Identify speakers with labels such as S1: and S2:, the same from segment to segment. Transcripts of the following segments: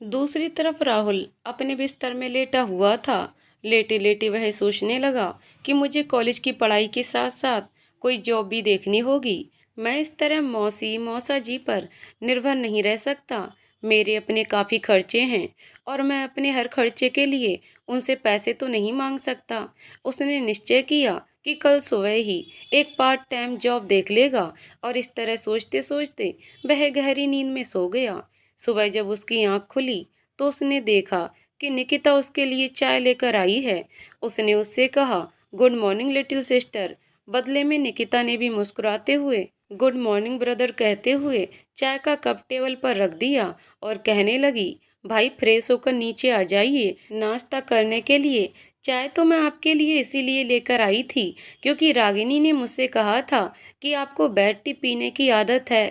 S1: दूसरी तरफ राहुल अपने बिस्तर में लेटा हुआ था। लेटे लेटे वह सोचने लगा कि मुझे कॉलेज की पढ़ाई के साथ साथ कोई जॉब भी देखनी होगी। मैं इस तरह मौसी मौसा जी पर निर्भर नहीं रह सकता। मेरे अपने काफ़ी खर्चे हैं और मैं अपने हर खर्चे के लिए उनसे पैसे तो नहीं मांग सकता। उसने निश्चय किया कि कल सुबह ही एक पार्ट टाइम जॉब देख लेगा और इस तरह सोचते सोचते वह गहरी नींद में सो गया। सुबह जब उसकी आंख खुली तो उसने देखा कि निकिता उसके लिए चाय लेकर आई है। उसने उससे कहा, गुड मॉर्निंग लिटिल सिस्टर। बदले में निकिता ने भी मुस्कुराते हुए गुड मॉर्निंग ब्रदर कहते हुए चाय का कप टेबल पर रख दिया और कहने लगी, भाई फ्रेश होकर नीचे आ जाइए नाश्ता करने के लिए। चाय तो मैं आपके लिए इसीलिए लेकर आई थी क्योंकि रागिनी ने मुझसे कहा था कि आपको बेड टी पीने की आदत है।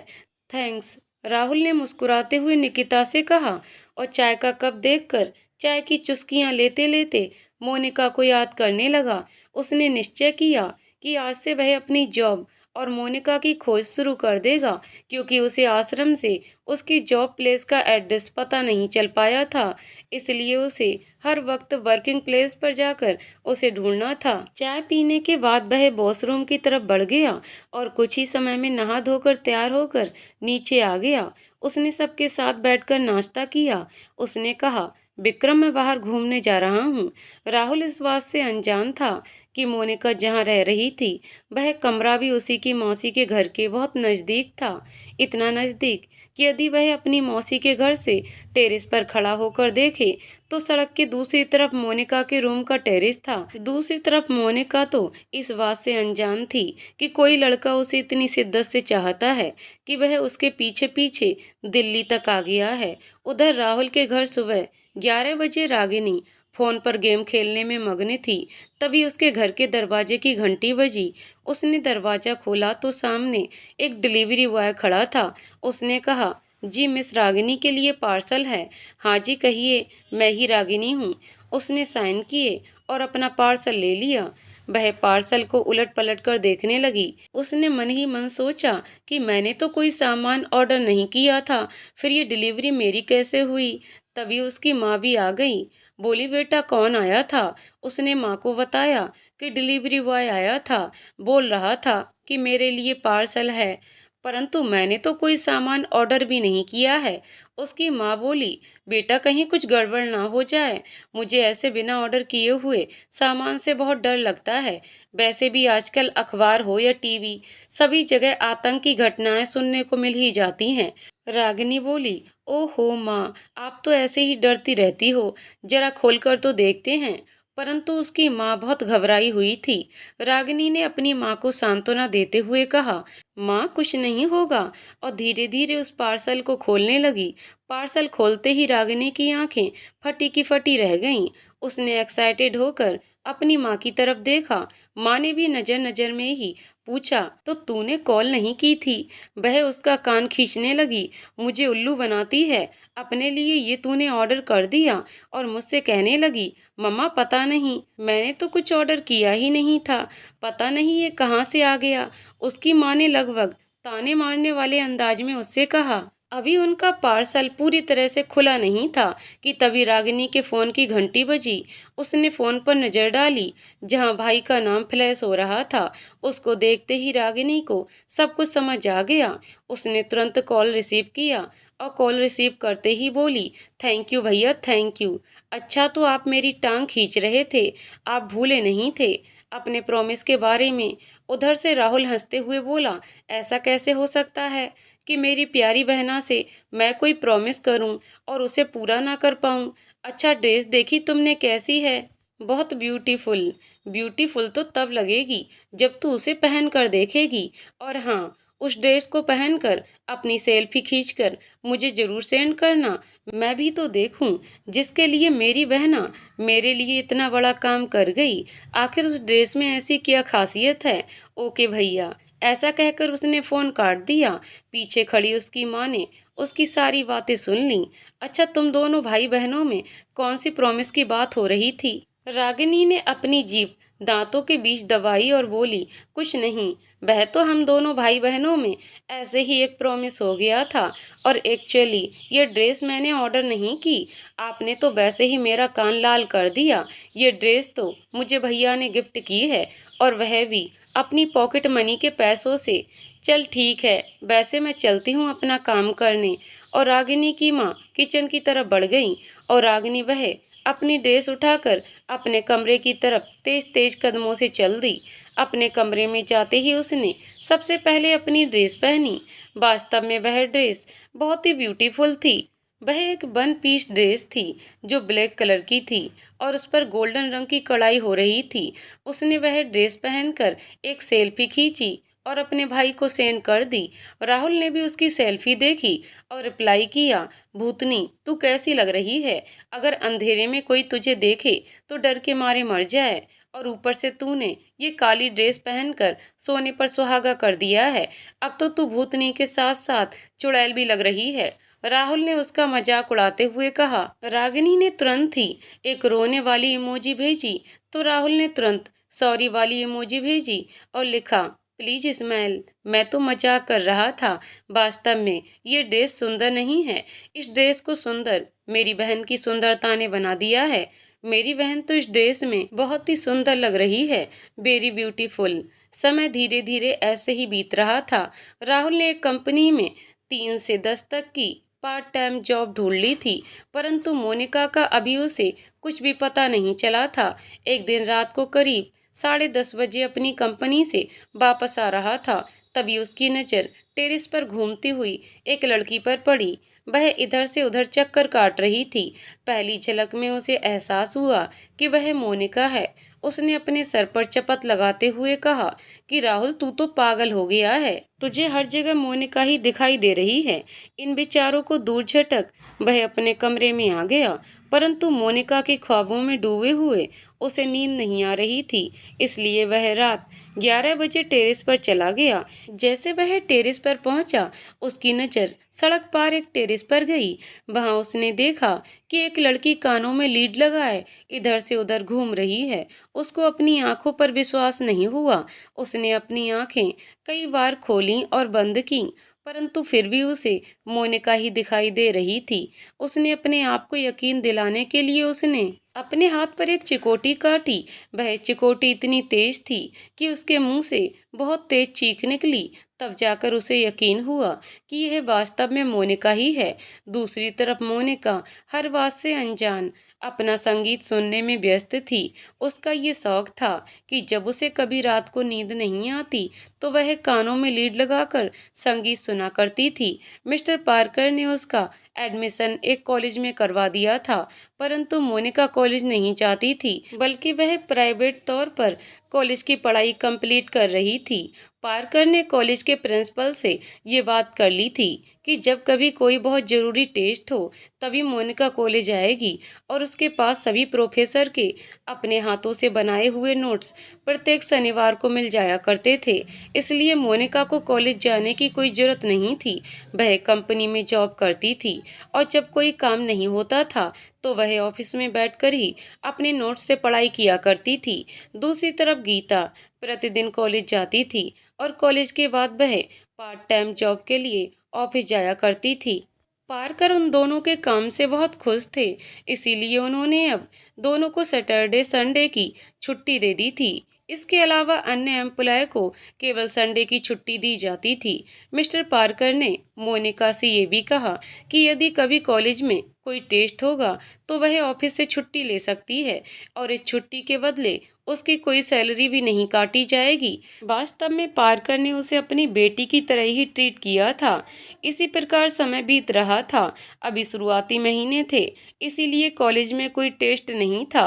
S1: थैंक्स, राहुल ने मुस्कुराते हुए निकिता से कहा और चाय का कप देखकर चाय की चुस्कियां लेते लेते मोनिका को याद करने लगा। उसने निश्चय किया कि आज से वह अपनी जॉब और मोनिका की खोज शुरू कर देगा क्योंकि उसे आश्रम से उसकी जॉब प्लेस का एड्रेस पता नहीं चल पाया था। इसलिए उसे हर वक्त वर्किंग प्लेस पर जाकर उसे ढूंढना था। चाय पीने के बाद वह वॉशरूम की तरफ बढ़ गया और कुछ ही समय में नहा धोकर तैयार होकर नीचे आ गया। उसने सबके साथ बैठकर नाश्ता किया। उसने कहा, विक्रम मैं बाहर घूमने जा रहा हूँ। राहुल इस बात से अनजान था कि मोनिका जहाँ रह रही थी वह कमरा भी उसी की मौसी के घर के बहुत नज़दीक था। इतना नज़दीक कि यदि वह अपनी मौसी के घर से टेरेस पर खड़ा होकर देखे तो सड़क के दूसरी तरफ मोनिका के रूम का टेरेस था। दूसरी तरफ मोनिका तो इस बात से अनजान थी कि कोई लड़का उसे इतनी शिद्दत से चाहता है कि वह उसके पीछे पीछे दिल्ली तक आ गया है। उधर राहुल के घर सुबह 11 बजे रागिनी फोन पर गेम खेलने में मग्न थी। तभी उसके घर के दरवाजे की घंटी बजी। उसने दरवाजा खोला तो सामने एक डिलीवरी बॉय खड़ा था। उसने कहा, जी मिस रागिनी के लिए पार्सल है। हाँ जी कहिए, मैं ही रागिनी हूँ। उसने साइन किए और अपना पार्सल ले लिया। वह पार्सल को उलट पलट कर देखने लगी। उसने मन ही मन सोचा कि मैंने तो कोई सामान ऑर्डर नहीं किया था, फिर ये डिलीवरी मेरी कैसे हुई। तभी उसकी माँ भी आ गई। बोली, बेटा कौन आया था। उसने माँ को बताया कि डिलीवरी बॉय आया था, बोल रहा था कि मेरे लिए पार्सल है, परंतु मैंने तो कोई सामान ऑर्डर भी नहीं किया है। उसकी माँ बोली, बेटा कहीं कुछ गड़बड़ ना हो जाए, मुझे ऐसे बिना ऑर्डर किए हुए सामान से बहुत डर लगता है। वैसे भी आजकल अखबार हो या टीवी, सभी जगह आतंक की घटनाएं सुनने को मिल ही जाती हैं। रागिनी बोली, ओहो माँ, आप तो ऐसे ही डरती रहती हो, जरा खोल कर तो देखते हैं। परंतु उसकी माँ बहुत घबराई हुई थी। रागिनी ने अपनी माँ को सांत्वना देते हुए कहा, माँ कुछ नहीं होगा, और धीरे धीरे उस पार्सल को खोलने लगी। पार्सल खोलते ही रागिनी की आंखें फटी की फटी रह गईं। उसने एक्साइटेड होकर अपनी माँ की तरफ देखा। माँ ने भी नजर नजर में ही पूछा, तो तूने कॉल नहीं की थी। वह उसका कान खींचने लगी। मुझे उल्लू बनाती है, अपने लिए ये तूने ऑर्डर कर दिया। और मुझसे कहने लगी, मम्मा पता नहीं, मैंने तो कुछ ऑर्डर किया ही नहीं था, पता नहीं ये कहाँ से आ गया। उसकी माँ ने लगभग ताने मारने वाले अंदाज में उससे कहा। अभी उनका पार्सल पूरी तरह से खुला नहीं था कि तभी रागिनी के फोन की घंटी बजी। उसने फोन पर नजर डाली जहां भाई का नाम फ्लैश हो रहा था। उसको देखते ही रागिनी को सब कुछ समझ आ गया। उसने तुरंत कॉल रिसीव किया और कॉल रिसीव करते ही बोली, थैंक यू भैया थैंक यू। अच्छा तो आप मेरी टांग खींच रहे थे, आप भूले नहीं थे अपने प्रॉमिस के बारे में। उधर से राहुल हंसते हुए बोला, ऐसा कैसे हो सकता है कि मेरी प्यारी बहना से मैं कोई प्रॉमिस करूं और उसे पूरा ना कर पाऊं। अच्छा ड्रेस देखी तुमने कैसी है। बहुत ब्यूटीफुल। ब्यूटीफुल तो तब लगेगी जब तू उसे पहन कर देखेगी। और हाँ, उस ड्रेस को पहनकर अपनी सेल्फी खींचकर मुझे जरूर सेंड करना, मैं भी तो देखूं जिसके लिए मेरी बहना मेरे लिए इतना बड़ा काम कर गई। आखिर उस ड्रेस में ऐसी क्या खासियत है। ओके भैया। ऐसा कहकर उसने फोन काट दिया। पीछे खड़ी उसकी माँ ने उसकी सारी बातें सुन ली। अच्छा तुम दोनों भाई बहनों में कौन सी प्रॉमिस की बात हो रही थी। रागिनी ने अपनी जीभ दांतों के बीच दबाई और बोली, कुछ नहीं, वह तो हम दोनों भाई बहनों में ऐसे ही एक प्रॉमिस हो गया था। और एक्चुअली ये ड्रेस मैंने ऑर्डर नहीं की, आपने तो वैसे ही मेरा कान लाल कर दिया। ये ड्रेस तो मुझे भैया ने गिफ्ट की है, और वह भी अपनी पॉकेट मनी के पैसों से। चल ठीक है, वैसे मैं चलती हूँ अपना काम करने। और रागिनी की माँ किचन की तरफ बढ़ गई, और रागिनी वह अपनी ड्रेस उठाकर अपने कमरे की तरफ तेज तेज कदमों से चल दी। अपने कमरे में जाते ही उसने सबसे पहले अपनी ड्रेस पहनी। वास्तव में वह ड्रेस बहुत ही ब्यूटीफुल थी। वह एक वन पीस ड्रेस थी जो ब्लैक कलर की थी, और उस पर गोल्डन रंग की कढ़ाई हो रही थी। उसने वह ड्रेस पहनकर एक सेल्फी खींची और अपने भाई को सेंड कर दी। राहुल ने भी उसकी सेल्फी देखी और रिप्लाई किया, भूतनी तू कैसी लग रही है? अगर अंधेरे में कोई तुझे देखे तो डर के मारे मर जाए, और ऊपर से तूने ये काली ड्रेस पहनकर सोने पर सुहागा कर दिया है। अब तो तू भूतनी के साथ साथ चुड़ैल भी लग रही है। राहुल ने उसका मजाक उड़ाते हुए कहा। रागिनी ने तुरंत ही एक रोने वाली इमोजी भेजी, तो राहुल ने तुरंत सॉरी वाली इमोजी भेजी और लिखा, प्लीज स्माइल, मैं तो मजाक कर रहा था। वास्तव में ये ड्रेस सुंदर नहीं है। इस ड्रेस को सुंदर मेरी बहन की सुंदरता ने बना दिया है। मेरी बहन तो इस ड्रेस में बहुत ही सुंदर लग रही है, वेरी ब्यूटीफुल। समय धीरे धीरे ऐसे ही बीत रहा था। राहुल ने एक कंपनी में 3 से 10 तक की पार्ट टाइम जॉब ढूंढ ली थी, परंतु मोनिका का अभी उसे कुछ भी पता नहीं चला था। एक दिन रात को करीब 10:30 बजे अपनी कंपनी से वापस आ रहा था, तभी उसकी नज़र टेरेस पर घूमती हुई एक लड़की पर पड़ी। वह इधर से उधर चक्कर काट रही थी। पहली झलक में उसे एहसास हुआ कि वह मोनिका है। उसने अपने सर पर चपत लगाते हुए कहा कि राहुल तू तो पागल हो गया है, तुझे हर जगह मोनिका ही दिखाई दे रही है। इन विचारों को दूर झटक वह अपने कमरे में आ गया, परंतु मोनिका के ख्वाबों में डूबे हुए उसे नींद नहीं आ रही थी, इसलिए वह रात 11 बजे टेरेस पर चला गया। जैसे वह टेरेस पर पहुंचा, उसकी नज़र सड़क पार एक टेरेस पर गई। वहां उसने देखा कि एक लड़की कानों में लीड लगाए इधर से उधर घूम रही है। उसको अपनी आंखों पर विश्वास नहीं हुआ। उसने अपनी आंखें कई बार खोलीं और बंद कीं, परंतु फिर भी उसे मोनिका ही दिखाई दे रही थी। उसने अपने आप को यकीन दिलाने के लिए उसने अपने हाथ पर एक चिकोटी काटी। वह चिकोटी इतनी तेज थी कि उसके मुंह से बहुत तेज चीख निकली। तब जाकर उसे यकीन हुआ कि यह वास्तव में मोनिका ही है। दूसरी तरफ मोनिका हर बात से अनजान अपना संगीत सुनने में व्यस्त थी। उसका ये शौक था कि जब उसे कभी रात को नींद नहीं आती तो वह कानों में लीड लगाकर संगीत सुना करती थी। मिस्टर पार्कर ने उसका एडमिशन एक कॉलेज में करवा दिया था, परंतु मोनिका कॉलेज नहीं जाती थी, बल्कि वह प्राइवेट तौर पर कॉलेज की पढ़ाई कंप्लीट कर रही थी। पार्कर ने कॉलेज के प्रिंसिपल से ये बात कर ली थी कि जब कभी कोई बहुत ज़रूरी टेस्ट हो तभी मोनिका कॉलेज आएगी, और उसके पास सभी प्रोफेसर के अपने हाथों से बनाए हुए नोट्स प्रत्येक शनिवार को मिल जाया करते थे। इसलिए मोनिका को कॉलेज जाने की कोई ज़रूरत नहीं थी। वह कंपनी में जॉब करती थी, और जब कोई काम नहीं होता था तो वह ऑफिस में बैठकर ही अपने नोट्स से पढ़ाई किया करती थी। दूसरी तरफ गीता प्रतिदिन कॉलेज जाती थी, और कॉलेज के बाद वह पार्ट टाइम जॉब के लिए ऑफिस जाया करती थी। पार्कर उन दोनों के काम से बहुत खुश थे, इसीलिए उन्होंने अब दोनों को सैटरडे संडे की छुट्टी दे दी थी। इसके अलावा अन्य एम्प्लॉय को केवल संडे की छुट्टी दी जाती थी। मिस्टर पार्कर ने मोनिका से ये भी कहा कि यदि कभी कॉलेज में कोई टेस्ट होगा तो वह ऑफिस से छुट्टी ले सकती है, और इस छुट्टी के बदले उसकी कोई सैलरी भी नहीं काटी जाएगी। वास्तव में पार्कर ने उसे अपनी बेटी की तरह ही ट्रीट किया था। इसी प्रकार समय बीत रहा था। अभी शुरुआती महीने थे, इसीलिए कॉलेज में कोई टेस्ट नहीं था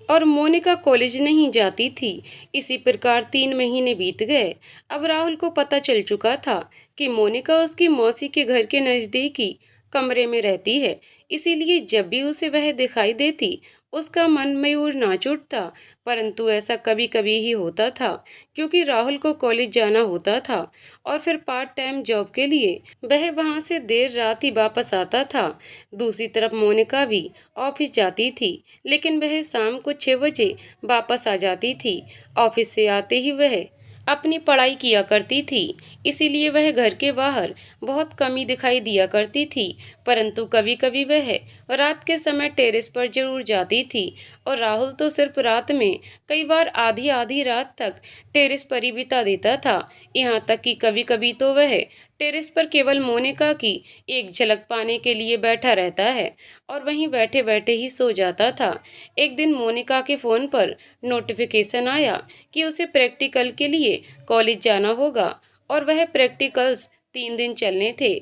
S1: और मोनिका कॉलेज नहीं जाती थी। इसी प्रकार 3 महीने बीत गए। अब राहुल को पता चल चुका था कि मोनिका उसकी मौसी के घर के नज़दीकी कमरे में रहती है, इसीलिए जब भी उसे वह दिखाई देती उसका मन मयूर नाच उठता। परंतु ऐसा कभी कभी ही होता था, क्योंकि राहुल को कॉलेज जाना होता था और फिर पार्ट टाइम जॉब के लिए वह वहां से देर रात ही वापस आता था। दूसरी तरफ मोनिका भी ऑफिस जाती थी, लेकिन वह शाम को 6 बजे वापस आ जाती थी। ऑफिस से आते ही वह अपनी पढ़ाई किया करती थी, इसीलिए वह घर के बाहर बहुत कम ही दिखाई दिया करती थी। परंतु कभी-कभी वह रात के समय टेरेस पर जरूर जाती थी और राहुल तो सिर्फ रात में कई बार आधी आधी रात तक टेरेस पर ही बिता देता था। यहाँ तक कि कभी-कभी तो वह टेरेस पर केवल मोनिका की एक झलक पाने के लिए बैठा रहता है और वहीं बैठे-बैठे ही सो जाता था। एक दिन मोनिका के फ़ोन पर नोटिफिकेशन आया कि उसे प्रैक्टिकल के लिए कॉलेज जाना होगा और वह प्रैक्टिकल्स 3 दिन चलने थे।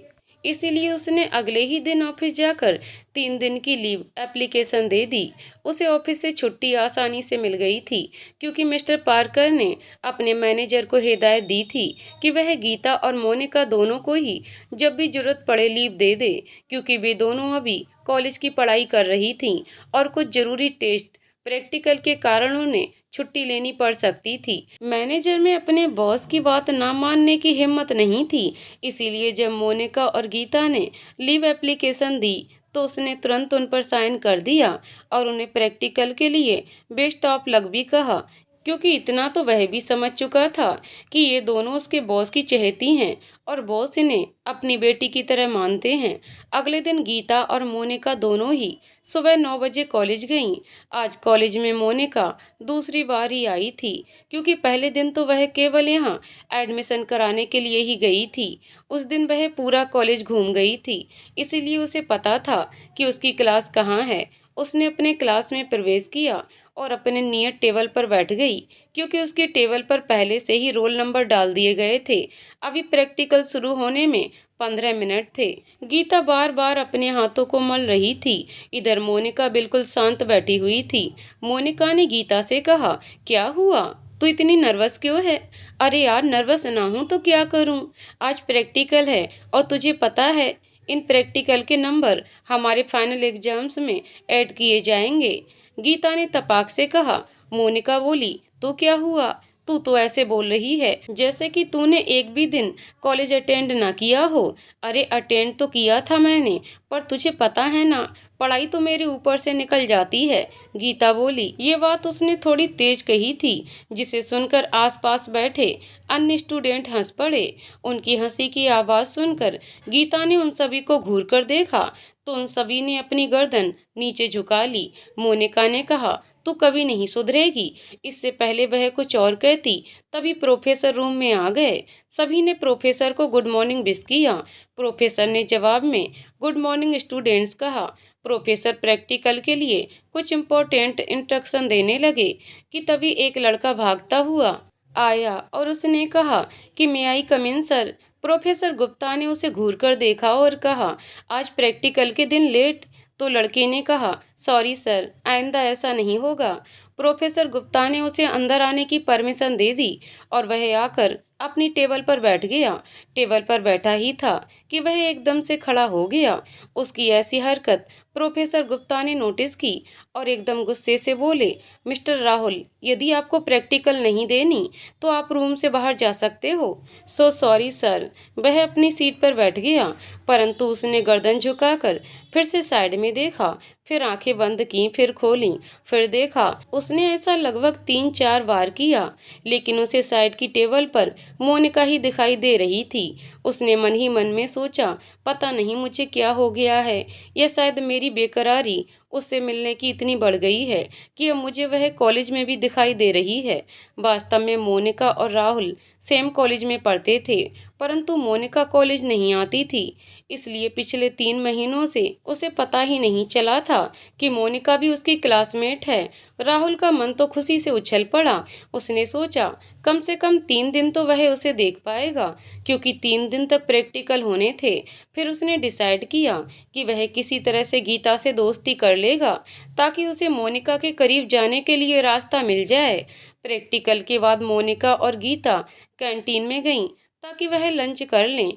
S1: इसीलिए उसने अगले ही दिन ऑफिस जाकर 3 दिन की लीव एप्लीकेशन दे दी। उसे ऑफिस से छुट्टी आसानी से मिल गई थी क्योंकि मिस्टर पार्कर ने अपने मैनेजर को हिदायत दी थी कि वह गीता और मोनिका दोनों को ही जब भी जरूरत पड़े लीव दे दे, क्योंकि वे दोनों अभी कॉलेज की पढ़ाई कर रही थीं और कुछ जरूरी टेस्ट प्रैक्टिकल के कारण उन्हें छुट्टी लेनी पड़ सकती थी। मैनेजर में अपने बॉस की बात ना मानने की हिम्मत नहीं थी, इसीलिए जब मोनिका और गीता ने लीव एप्लीकेशन दी तो उसने तुरंत उन पर साइन कर दिया और उन्हें प्रैक्टिकल के लिए बेस्ट ऑफ लक भी कहा, क्योंकि इतना तो वह भी समझ चुका था कि ये दोनों उसके बॉस की चहेती हैं और बॉस इन्हें अपनी बेटी की तरह मानते हैं। अगले दिन गीता और मोनिका दोनों ही सुबह 9 बजे कॉलेज गईं। आज कॉलेज में मोनिका दूसरी बार ही आई थी, क्योंकि पहले दिन तो वह केवल यहाँ एडमिशन कराने के लिए ही गई थी। उस दिन वह पूरा कॉलेज घूम गई थी, इसीलिए उसे पता था कि उसकी क्लास कहाँ है। उसने अपने क्लास में प्रवेश किया और अपने नियत टेबल पर बैठ गई, क्योंकि उसके टेबल पर पहले से ही रोल नंबर डाल दिए गए थे। अभी प्रैक्टिकल शुरू होने में 15 मिनट थे। गीता बार बार अपने हाथों को मल रही थी। इधर मोनिका बिल्कुल शांत बैठी हुई थी। मोनिका ने गीता से कहा, क्या हुआ, तू इतनी नर्वस क्यों है? अरे यार, नर्वस ना हूं तो क्या करूं, आज प्रैक्टिकल है और तुझे पता है इन प्रैक्टिकल के नंबर हमारे फाइनल एग्जाम्स में ऐड किए जाएंगे। गीता ने तपाक से कहा। मोनिका बोली, तो क्या हुआ? तू तो ऐसे बोल रही है जैसे कि तूने एक भी दिन कॉलेज अटेंड ना किया हो। अरे अटेंड तो किया था मैंने, पर तुझे पता है ना, पढ़ाई तो मेरे ऊपर से निकल जाती है। गीता बोली। ये बात उसने थोड़ी तेज कही थी, जिसे सुनकर आसपास बैठे अन्य स्टूडेंट हंस पड़े। उनकी हंसी की आवाज सुनकर गीता ने उन सभी को घूर कर देखा तो उन सभी ने अपनी गर्दन नीचे झुका ली। मोनिका ने कहा, तू कभी नहीं सुधरेगी। इससे पहले वह कुछ और कहती, तभी प्रोफेसर रूम में आ गए। सभी ने प्रोफेसर को गुड मॉर्निंग विश किया। प्रोफेसर ने जवाब में गुड मॉर्निंग स्टूडेंट्स कहा। प्रोफेसर प्रैक्टिकल के लिए कुछ इम्पोर्टेंट इंस्ट्रक्शन देने लगे कि तभी एक लड़का भागता हुआ आया और उसने कहा कि मे आई कम इन सर। प्रोफेसर गुप्ता ने उसे घूरकर देखा और कहा, आज प्रैक्टिकल के दिन लेट? तो लड़के ने कहा, सॉरी सर, आइंदा ऐसा नहीं होगा। प्रोफेसर गुप्ता ने उसे अंदर आने की परमिशन दे दी और वह आकर अपनी टेबल पर बैठ गया। टेबल पर बैठा ही था कि वह एकदम से खड़ा हो गया। उसकी ऐसी हरकत प्रोफेसर गुप्ता ने नोटिस की और एकदम गुस्से से बोले, मिस्टर राहुल, यदि आपको प्रैक्टिकल नहीं देनी तो आप रूम से बाहर जा सकते हो। So sorry sir. वह अपनी सीट पर बैठ गया, परंतु उसने गर्दन झुकाकर फिर से साइड में देखा, फिर आंखें बंद की, फिर खोली, फिर देखा। उसने ऐसा लगभग 3-4 बार किया, लेकिन उसे साइड की टेबल पर मोनिका ही दिखाई दे रही थी। उसने मन ही मन में सोचा, पता नहीं मुझे क्या हो गया है, या शायद मेरी बेकरारी उससे मिलने की इतनी बढ़ गई है कि अब मुझे वह कॉलेज में भी दिखाई दे रही है। वास्तव में मोनिका और राहुल सेम कॉलेज में पढ़ते थे, परंतु मोनिका कॉलेज नहीं आती थी, इसलिए पिछले 3 महीनों से उसे पता ही नहीं चला था कि मोनिका भी उसकी क्लासमेट है। राहुल का मन तो खुशी से उछल पड़ा। उसने सोचा, कम से कम 3 दिन तो वह उसे देख पाएगा, क्योंकि 3 दिन तक प्रैक्टिकल होने थे। फिर उसने डिसाइड किया कि वह किसी तरह से गीता से दोस्ती कर लेगा, ताकि उसे मोनिका के करीब जाने के लिए रास्ता मिल जाए। प्रैक्टिकल के बाद मोनिका और गीता कैंटीन में गईं, ताकि वह लंच कर लें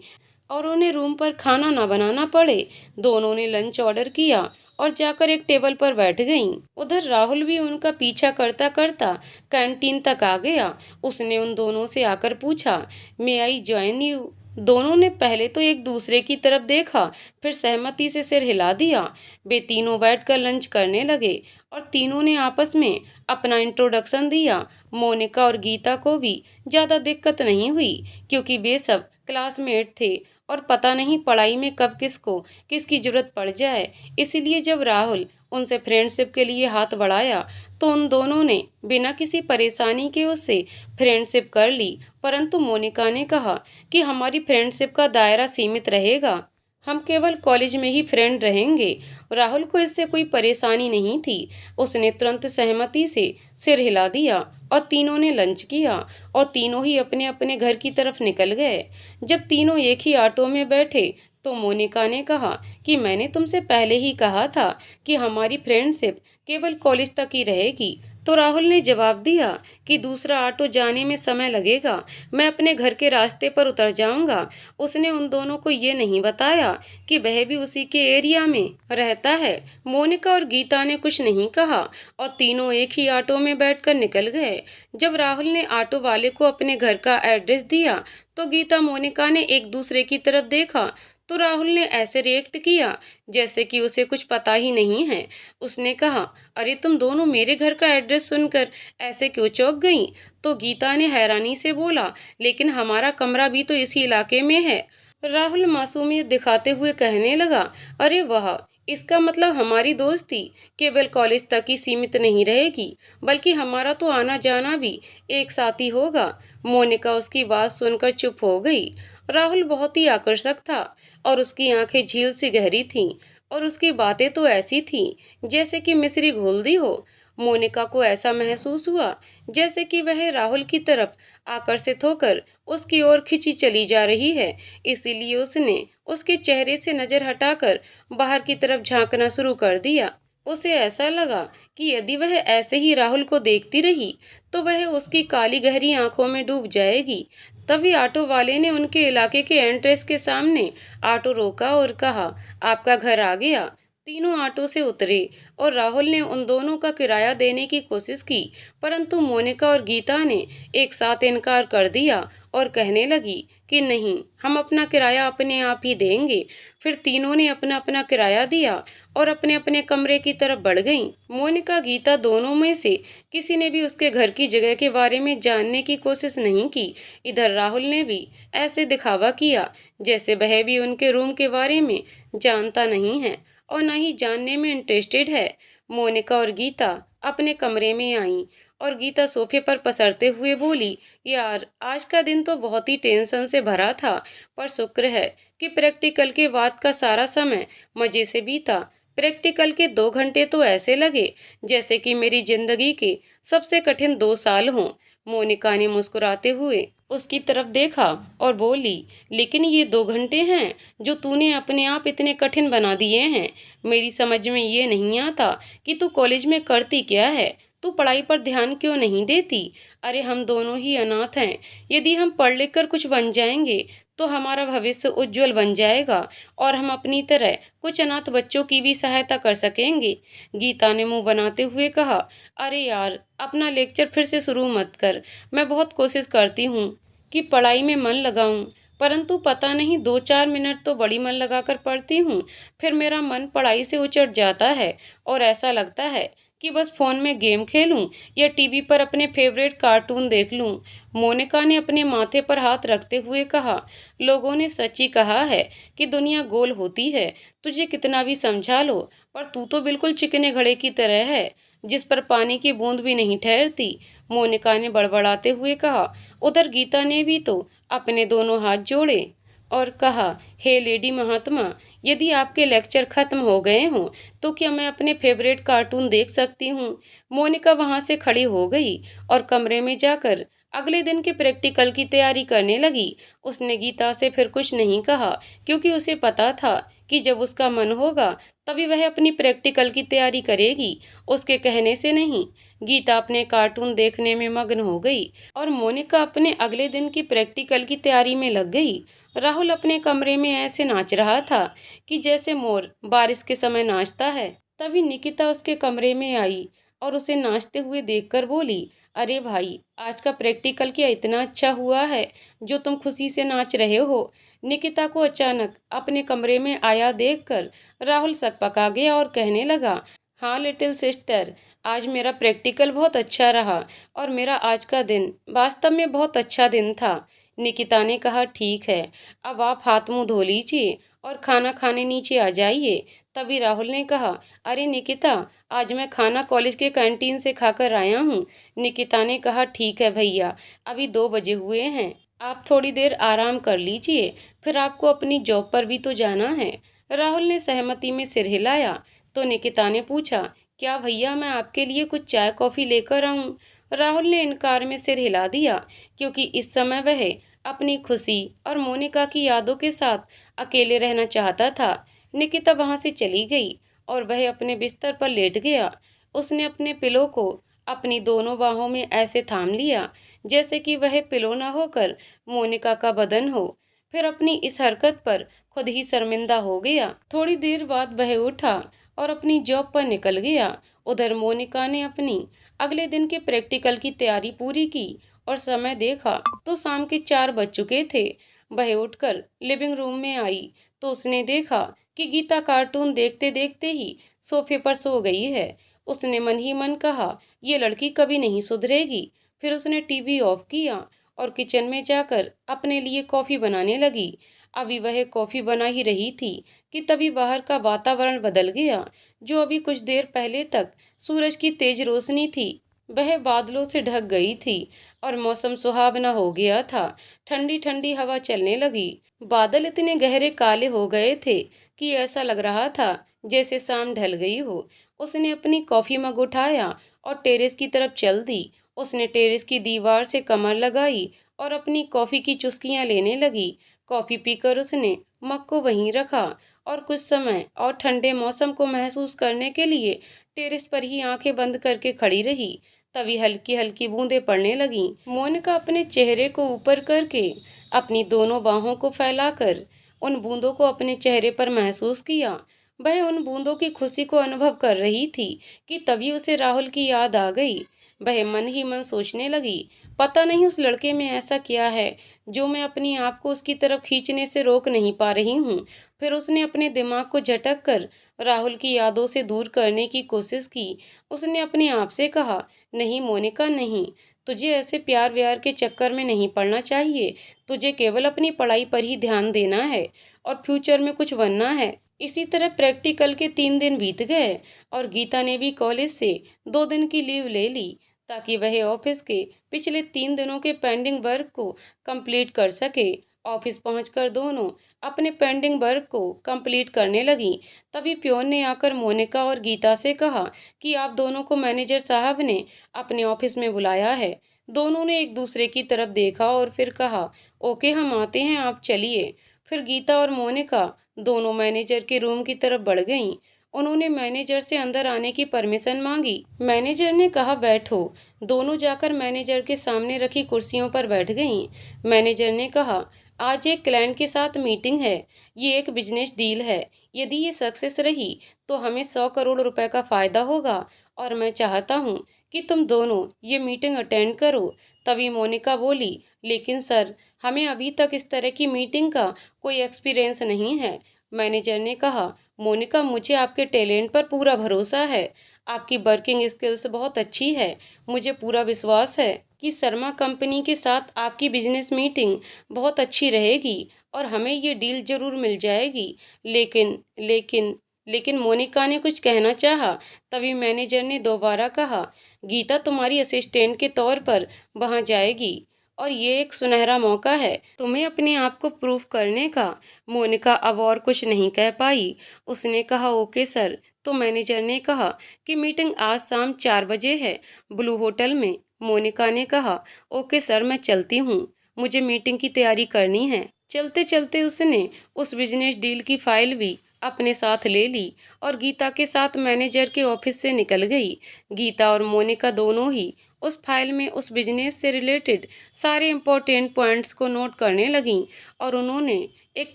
S1: और उन्हें रूम पर खाना ना बनाना पड़े। दोनों ने लंच ऑर्डर किया और जाकर एक टेबल पर बैठ गईं। उधर राहुल भी उनका पीछा करता करता कैंटीन तक आ गया। उसने उन दोनों से आकर पूछा, मे आई ज्वाइन यू? दोनों ने पहले तो एक दूसरे की तरफ देखा, फिर सहमति से सिर हिला दिया। वे तीनों बैठकर लंच करने लगे और तीनों ने आपस में अपना इंट्रोडक्शन दिया। मोनिका और गीता को भी ज़्यादा दिक्कत नहीं हुई, क्योंकि वे सब क्लासमेट थे और पता नहीं पढ़ाई में कब किसको किसकी जरूरत पड़ जाए। इसीलिए जब राहुल उनसे फ्रेंडशिप के लिए हाथ बढ़ाया तो उन दोनों ने बिना किसी परेशानी के उससे फ्रेंडशिप कर ली। परंतु मोनिका ने कहा कि हमारी फ्रेंडशिप का दायरा सीमित रहेगा, हम केवल कॉलेज में ही फ्रेंड रहेंगे। राहुल को इससे कोई परेशानी नहीं थी। उसने तुरंत सहमति से सिर हिला दिया और तीनों ने लंच किया और तीनों ही अपने अपने घर की तरफ निकल गए। जब तीनों एक ही ऑटो में बैठे तो मोनिका ने कहा कि मैंने तुमसे पहले ही कहा था कि हमारी फ्रेंडशिप केवल कॉलेज तक ही रहेगी। तो राहुल ने जवाब दिया कि दूसरा ऑटो जाने में समय लगेगा, मैं अपने घर के रास्ते पर उतर जाऊंगा। उसने उन दोनों को ये नहीं बताया कि वह भी उसी के एरिया में रहता है। मोनिका और गीता ने कुछ नहीं कहा और तीनों एक ही ऑटो में बैठकर निकल गए। जब राहुल ने ऑटो वाले को अपने घर का एड्रेस दिया तो गीता मोनिका ने एक दूसरे की तरफ देखा तो राहुल ने ऐसे रिएक्ट किया जैसे कि उसे कुछ पता ही नहीं है। उसने कहा, अरे तुम दोनों मेरे घर का एड्रेस सुनकर ऐसे क्यों चौंक गईं? तो गीता ने हैरानी से बोला, लेकिन हमारा कमरा भी तो इसी इलाके में है। राहुल मासूमियत दिखाते हुए कहने लगा, अरे वाह, इसका मतलब हमारी दोस्ती केवल कॉलेज तक ही सीमित नहीं रहेगी, बल्कि हमारा तो आना जाना भी एक साथ ही होगा। मोनिका उसकी बात सुनकर चुप हो गई। राहुल बहुत ही आकर्षक था और उसकी आंखें झील सी गहरी थीं और उसकी बातें तो ऐसी थीं जैसे कि मिश्री घोल दी हो। मोनिका को ऐसा महसूस हुआ जैसे कि वह राहुल की तरफ आकर्षित होकर उसकी ओर खिंची चली जा रही है। इसीलिए उसने उसके चेहरे से नजर हटाकर बाहर की तरफ झांकना शुरू कर दिया। उसे ऐसा लगा कि यदि वह ऐसे ही राहुल को देखती रही तो वह उसकी काली गहरी आंखों में डूब जाएगी। तभी ऑटो वाले ने उनके इलाके के एंट्रेंस के सामने ऑटो रोका और कहा, आपका घर आ गया। तीनों ऑटो से उतरे और राहुल ने उन दोनों का किराया देने की कोशिश की, परंतु मोनिका और गीता ने एक साथ इनकार कर दिया और कहने लगी कि नहीं, हम अपना किराया अपने आप ही देंगे। फिर तीनों ने अपना अपना किराया दिया और अपने अपने कमरे की तरफ बढ़ गईं। मोनिका गीता दोनों में से किसी ने भी उसके घर की जगह के बारे में जानने की कोशिश नहीं की। इधर राहुल ने भी ऐसे दिखावा किया जैसे वह भी उनके रूम के बारे में जानता नहीं है और न ही जानने में इंटरेस्टेड है। मोनिका और गीता अपने कमरे में आईं और गीता सोफे पर पसरते हुए बोली, यार आज का दिन तो बहुत ही टेंशन से भरा था, पर शुक्र है कि प्रैक्टिकल के बाद का सारा समय मजे से बीता। प्रैक्टिकल के 2 घंटे तो ऐसे लगे जैसे कि मेरी जिंदगी के सबसे कठिन 2 साल हों। मोनिका ने मुस्कुराते हुए उसकी तरफ देखा और बोली, लेकिन ये 2 घंटे हैं जो तूने अपने आप इतने कठिन बना दिए हैं। मेरी समझ में ये नहीं आता कि तू कॉलेज में करती क्या है, तू पढ़ाई पर ध्यान क्यों नहीं देती? अरे हम दोनों ही अनाथ हैं, यदि हम पढ़ लिख कर कुछ बन जाएंगे तो हमारा भविष्य उज्जवल बन जाएगा और हम अपनी तरह कुछ अनाथ बच्चों की भी सहायता कर सकेंगे। गीता ने मुंह बनाते हुए कहा, अरे यार अपना लेक्चर फिर से शुरू मत कर। मैं बहुत कोशिश करती हूँ कि पढ़ाई में मन लगाऊं, परंतु पता नहीं 2-4 मिनट तो बड़ी मन लगाकर पढ़ती हूँ, फिर मेरा मन पढ़ाई से उचट जाता है और ऐसा लगता है कि बस फोन में गेम खेलूं या टीवी पर अपने फेवरेट कार्टून देख लूं। मोनिका ने अपने माथे पर हाथ रखते हुए कहा, लोगों ने सच ही कहा है कि दुनिया गोल होती है। तुझे कितना भी समझा लो, पर तू तो बिल्कुल चिकने घड़े की तरह है जिस पर पानी की बूंद भी नहीं ठहरती। मोनिका ने बड़बड़ाते हुए कहा। उधर गीता ने भी तो अपने दोनों हाथ जोड़े और कहा, हे लेडी महात्मा, यदि आपके लेक्चर खत्म हो गए हों तो क्या मैं अपने फेवरेट कार्टून देख सकती हूँ? मोनिका वहां से खड़ी हो गई और कमरे में जाकर अगले दिन के प्रैक्टिकल की तैयारी करने लगी। उसने गीता से फिर कुछ नहीं कहा, क्योंकि उसे पता था कि जब उसका मन होगा तभी वह अपनी प्रैक्टिकल की तैयारी करेगी, उसके कहने से नहीं। गीता अपने कार्टून देखने में मग्न हो गई और मोनिका अपने अगले दिन की प्रैक्टिकल की तैयारी में लग गई। राहुल अपने कमरे में ऐसे नाच रहा था कि जैसे मोर बारिश के समय नाचता है। तभी निकिता उसके कमरे में आई और उसे नाचते हुए देखकर बोली, अरे भाई, आज का प्रैक्टिकल क्या इतना अच्छा हुआ है जो तुम खुशी से नाच रहे हो? निकिता को अचानक अपने कमरे में आया देखकर राहुल सकपका गया और कहने लगा, हाँ लिटिल सिस्टर, आज मेरा प्रैक्टिकल बहुत अच्छा रहा और मेरा आज का दिन वास्तव में बहुत अच्छा दिन था। निकिता ने कहा, ठीक है, अब आप हाथ मुंह धो लीजिए और खाना खाने नीचे आ जाइए। तभी राहुल ने कहा, अरे निकिता, आज मैं खाना कॉलेज के कैंटीन से खाकर आया हूँ। निकिता ने कहा, ठीक है भैया, अभी 2 बजे हुए हैं, आप थोड़ी देर आराम कर लीजिए, फिर आपको अपनी जॉब पर भी तो जाना है। राहुल ने सहमति में सिर हिलाया तो निकिता ने पूछा, क्या भैया मैं आपके लिए कुछ चाय कॉफ़ी लेकर आऊं? राहुल ने इनकार में सिर हिला दिया क्योंकि इस समय वह अपनी खुशी और मोनिका की यादों के साथ अकेले रहना चाहता था। निकिता वहां से चली गई और वह अपने बिस्तर पर लेट गया। उसने अपने पिलो को अपनी दोनों बाहों में ऐसे थाम लिया जैसे कि वह पिलो न होकर मोनिका का बदन हो। फिर अपनी इस हरकत पर खुद ही शर्मिंदा हो गया। थोड़ी देर बाद वह उठा और अपनी जॉब पर निकल गया। उधर मोनिका ने अपनी अगले दिन के प्रैक्टिकल की तैयारी पूरी की और समय देखा तो शाम के 4 बज चुके थे। वह उठकर लिविंग रूम में आई तो उसने देखा कि गीता कार्टून देखते देखते ही सोफे पर सो गई है। उसने मन ही मन कहा, ये लड़की कभी नहीं सुधरेगी। फिर उसने टीवी ऑफ किया और किचन में जाकर अपने लिए कॉफी बनाने लगी। अभी वह कॉफी बना ही रही थी कि तभी बाहर का वातावरण बदल गया। जो अभी कुछ देर पहले तक सूरज की तेज रोशनी थी, वह बादलों से ढक गई थी और मौसम सुहावना हो गया था। ठंडी ठंडी हवा चलने लगी। बादल इतने गहरे काले हो गए थे कि ऐसा लग रहा था जैसे शाम ढल गई हो। उसने अपनी कॉफी मग उठाया और टेरेस की तरफ चल दी। उसने टेरेस की दीवार से कमर लगाई और अपनी कॉफी की चुस्कियां लेने लगी। कॉफी पीकर उसने मग को वहीं रखा और कुछ समय और ठंडे मौसम को महसूस करने के लिए टेरेस पर ही आंखें बंद करके खड़ी रही। तभी हल्की हल्की बूंदें पड़ने लगीं। मोनिका अपने चेहरे को ऊपर करके अपनी दोनों बाहों को फैलाकर उन बूंदों को अपने चेहरे पर महसूस किया। वह उन बूंदों की खुशी को अनुभव कर रही थी कि तभी उसे राहुल की याद आ गई। वह मन ही मन सोचने लगी, पता नहीं उस लड़के में ऐसा क्या है जो मैं अपनी आप को उसकी तरफ खींचने से रोक नहीं पा रही हूँ। फिर उसने अपने दिमाग को झटक कर राहुल की यादों से दूर करने की कोशिश की। उसने अपने आप से कहा, नहीं मोनिका नहीं, तुझे ऐसे प्यार व्यार के चक्कर में नहीं पड़ना चाहिए। तुझे केवल अपनी पढ़ाई पर ही ध्यान देना है और फ्यूचर में कुछ बनना है। इसी तरह प्रैक्टिकल के 3 दिन बीत गए और गीता ने भी कॉलेज से 2 दिन की लीव ले ली ताकि वह ऑफिस के पिछले 3 दिनों के पेंडिंग वर्क को कंप्लीट कर सके। ऑफिस पहुंचकर दोनों अपने पेंडिंग वर्क को कंप्लीट करने लगी। तभी प्योन ने आकर मोनिका और गीता से कहा कि आप दोनों को मैनेजर साहब ने अपने ऑफिस में बुलाया है। दोनों ने एक दूसरे की तरफ देखा और फिर कहा, ओके हम आते हैं, आप चलिए। फिर गीता और मोनिका दोनों मैनेजर के रूम की तरफ बढ़ गईं। उन्होंने मैनेजर से अंदर आने की परमिशन मांगी। मैनेजर ने कहा, बैठो। दोनों जाकर मैनेजर के सामने रखी कुर्सियों पर बैठ गईं। मैनेजर ने कहा, आज एक क्लाइंट के साथ मीटिंग है। ये एक बिजनेस डील है। यदि ये सक्सेस रही तो हमें 100 करोड़ रुपए का फायदा होगा और मैं चाहता हूँ कि तुम दोनों ये मीटिंग अटेंड करो। तभी मोनिका बोली, लेकिन सर, हमें अभी तक इस तरह की मीटिंग का कोई एक्सपीरियंस नहीं है। मैनेजर ने कहा, मोनिका मुझे आपके टैलेंट पर पूरा भरोसा है। आपकी वर्किंग स्किल्स बहुत अच्छी है। मुझे पूरा विश्वास है कि शर्मा कंपनी के साथ आपकी बिजनेस मीटिंग बहुत अच्छी रहेगी और हमें ये डील जरूर मिल जाएगी। लेकिन लेकिन लेकिन मोनिका ने कुछ कहना चाहा। तभी मैनेजर ने दोबारा कहा, गीता तुम्हारी असिस्टेंट के तौर पर वहां जाएगी और ये एक सुनहरा मौका है तुम्हें अपने आप को प्रूव करने का। मोनिका अब और कुछ नहीं कह पाई। उसने कहा, ओके सर। तो मैनेजर ने कहा कि मीटिंग आज शाम 4 बजे है, ब्लू होटल में। मोनिका ने कहा, ओके सर, मैं चलती हूँ, मुझे मीटिंग की तैयारी करनी है। चलते चलते उसने उस बिजनेस डील की फाइल भी अपने साथ ले ली और गीता के साथ मैनेजर के ऑफिस से निकल गई। गीता और मोनिका दोनों ही उस फाइल में उस बिजनेस से रिलेटेड सारे इम्पोर्टेंट पॉइंट्स को नोट करने लगीं और उन्होंने एक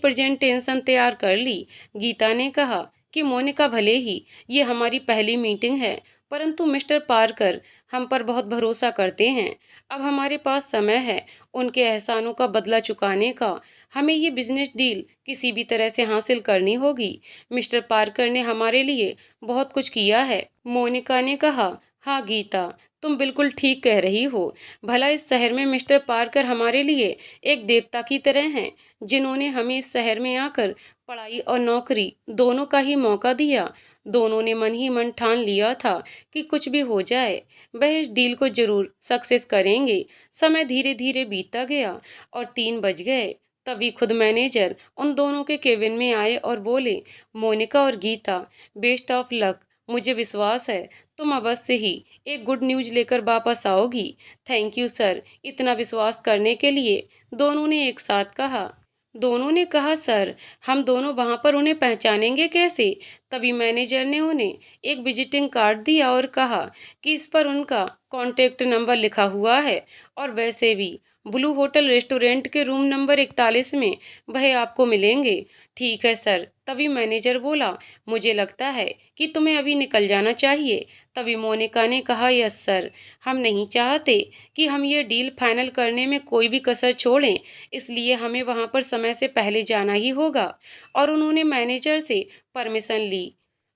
S1: प्रेजेंटेशन तैयार कर ली। गीता ने कहा कि मोनिका, भले ही ये हमारी पहली मीटिंग है, परंतु मिस्टर पार्कर हम पर बहुत भरोसा करते हैं। अब हमारे पास समय है उनके एहसानों का बदला चुकाने का। हमें ये बिजनेस डील किसी भी तरह से हासिल करनी होगी। मिस्टर पार्कर ने हमारे लिए बहुत कुछ किया है। मोनिका ने कहा, हाँ गीता, तुम बिल्कुल ठीक कह रही हो। भला इस शहर में मिस्टर पार्कर हमारे लिए एक देवता की तरह हैं, जिन्होंने हमें इस शहर में आकर पढ़ाई और नौकरी दोनों का ही मौका दिया। दोनों ने मन ही मन ठान लिया था कि कुछ भी हो जाए, वह इस डील को जरूर सक्सेस करेंगे। समय धीरे धीरे बीतता गया और 3 बज गए। तभी खुद मैनेजर उन दोनों के केबिन में आए और बोले, मोनिका और गीता, बेस्ट ऑफ लक। मुझे विश्वास है तुम अवश्य ही एक गुड न्यूज लेकर वापस आओगी। थैंक यू सर, इतना विश्वास करने के लिए, दोनों ने एक साथ कहा। दोनों ने कहा, सर, हम दोनों वहां पर उन्हें पहचानेंगे कैसे? तभी मैनेजर ने उन्हें एक विजिटिंग कार्ड दिया और कहा कि इस पर उनका कॉन्टैक्ट नंबर लिखा हुआ है, और वैसे भी ब्लू होटल रेस्टोरेंट के रूम नंबर 41 में वह आपको मिलेंगे। ठीक है सर। तभी मैनेजर बोला, मुझे लगता है कि तुम्हें अभी निकल जाना चाहिए। तभी मोनिका ने कहा, यस सर, हम नहीं चाहते कि हम ये डील फाइनल करने में कोई भी कसर छोड़ें, इसलिए हमें वहाँ पर समय से पहले जाना ही होगा। और उन्होंने मैनेजर से परमिशन ली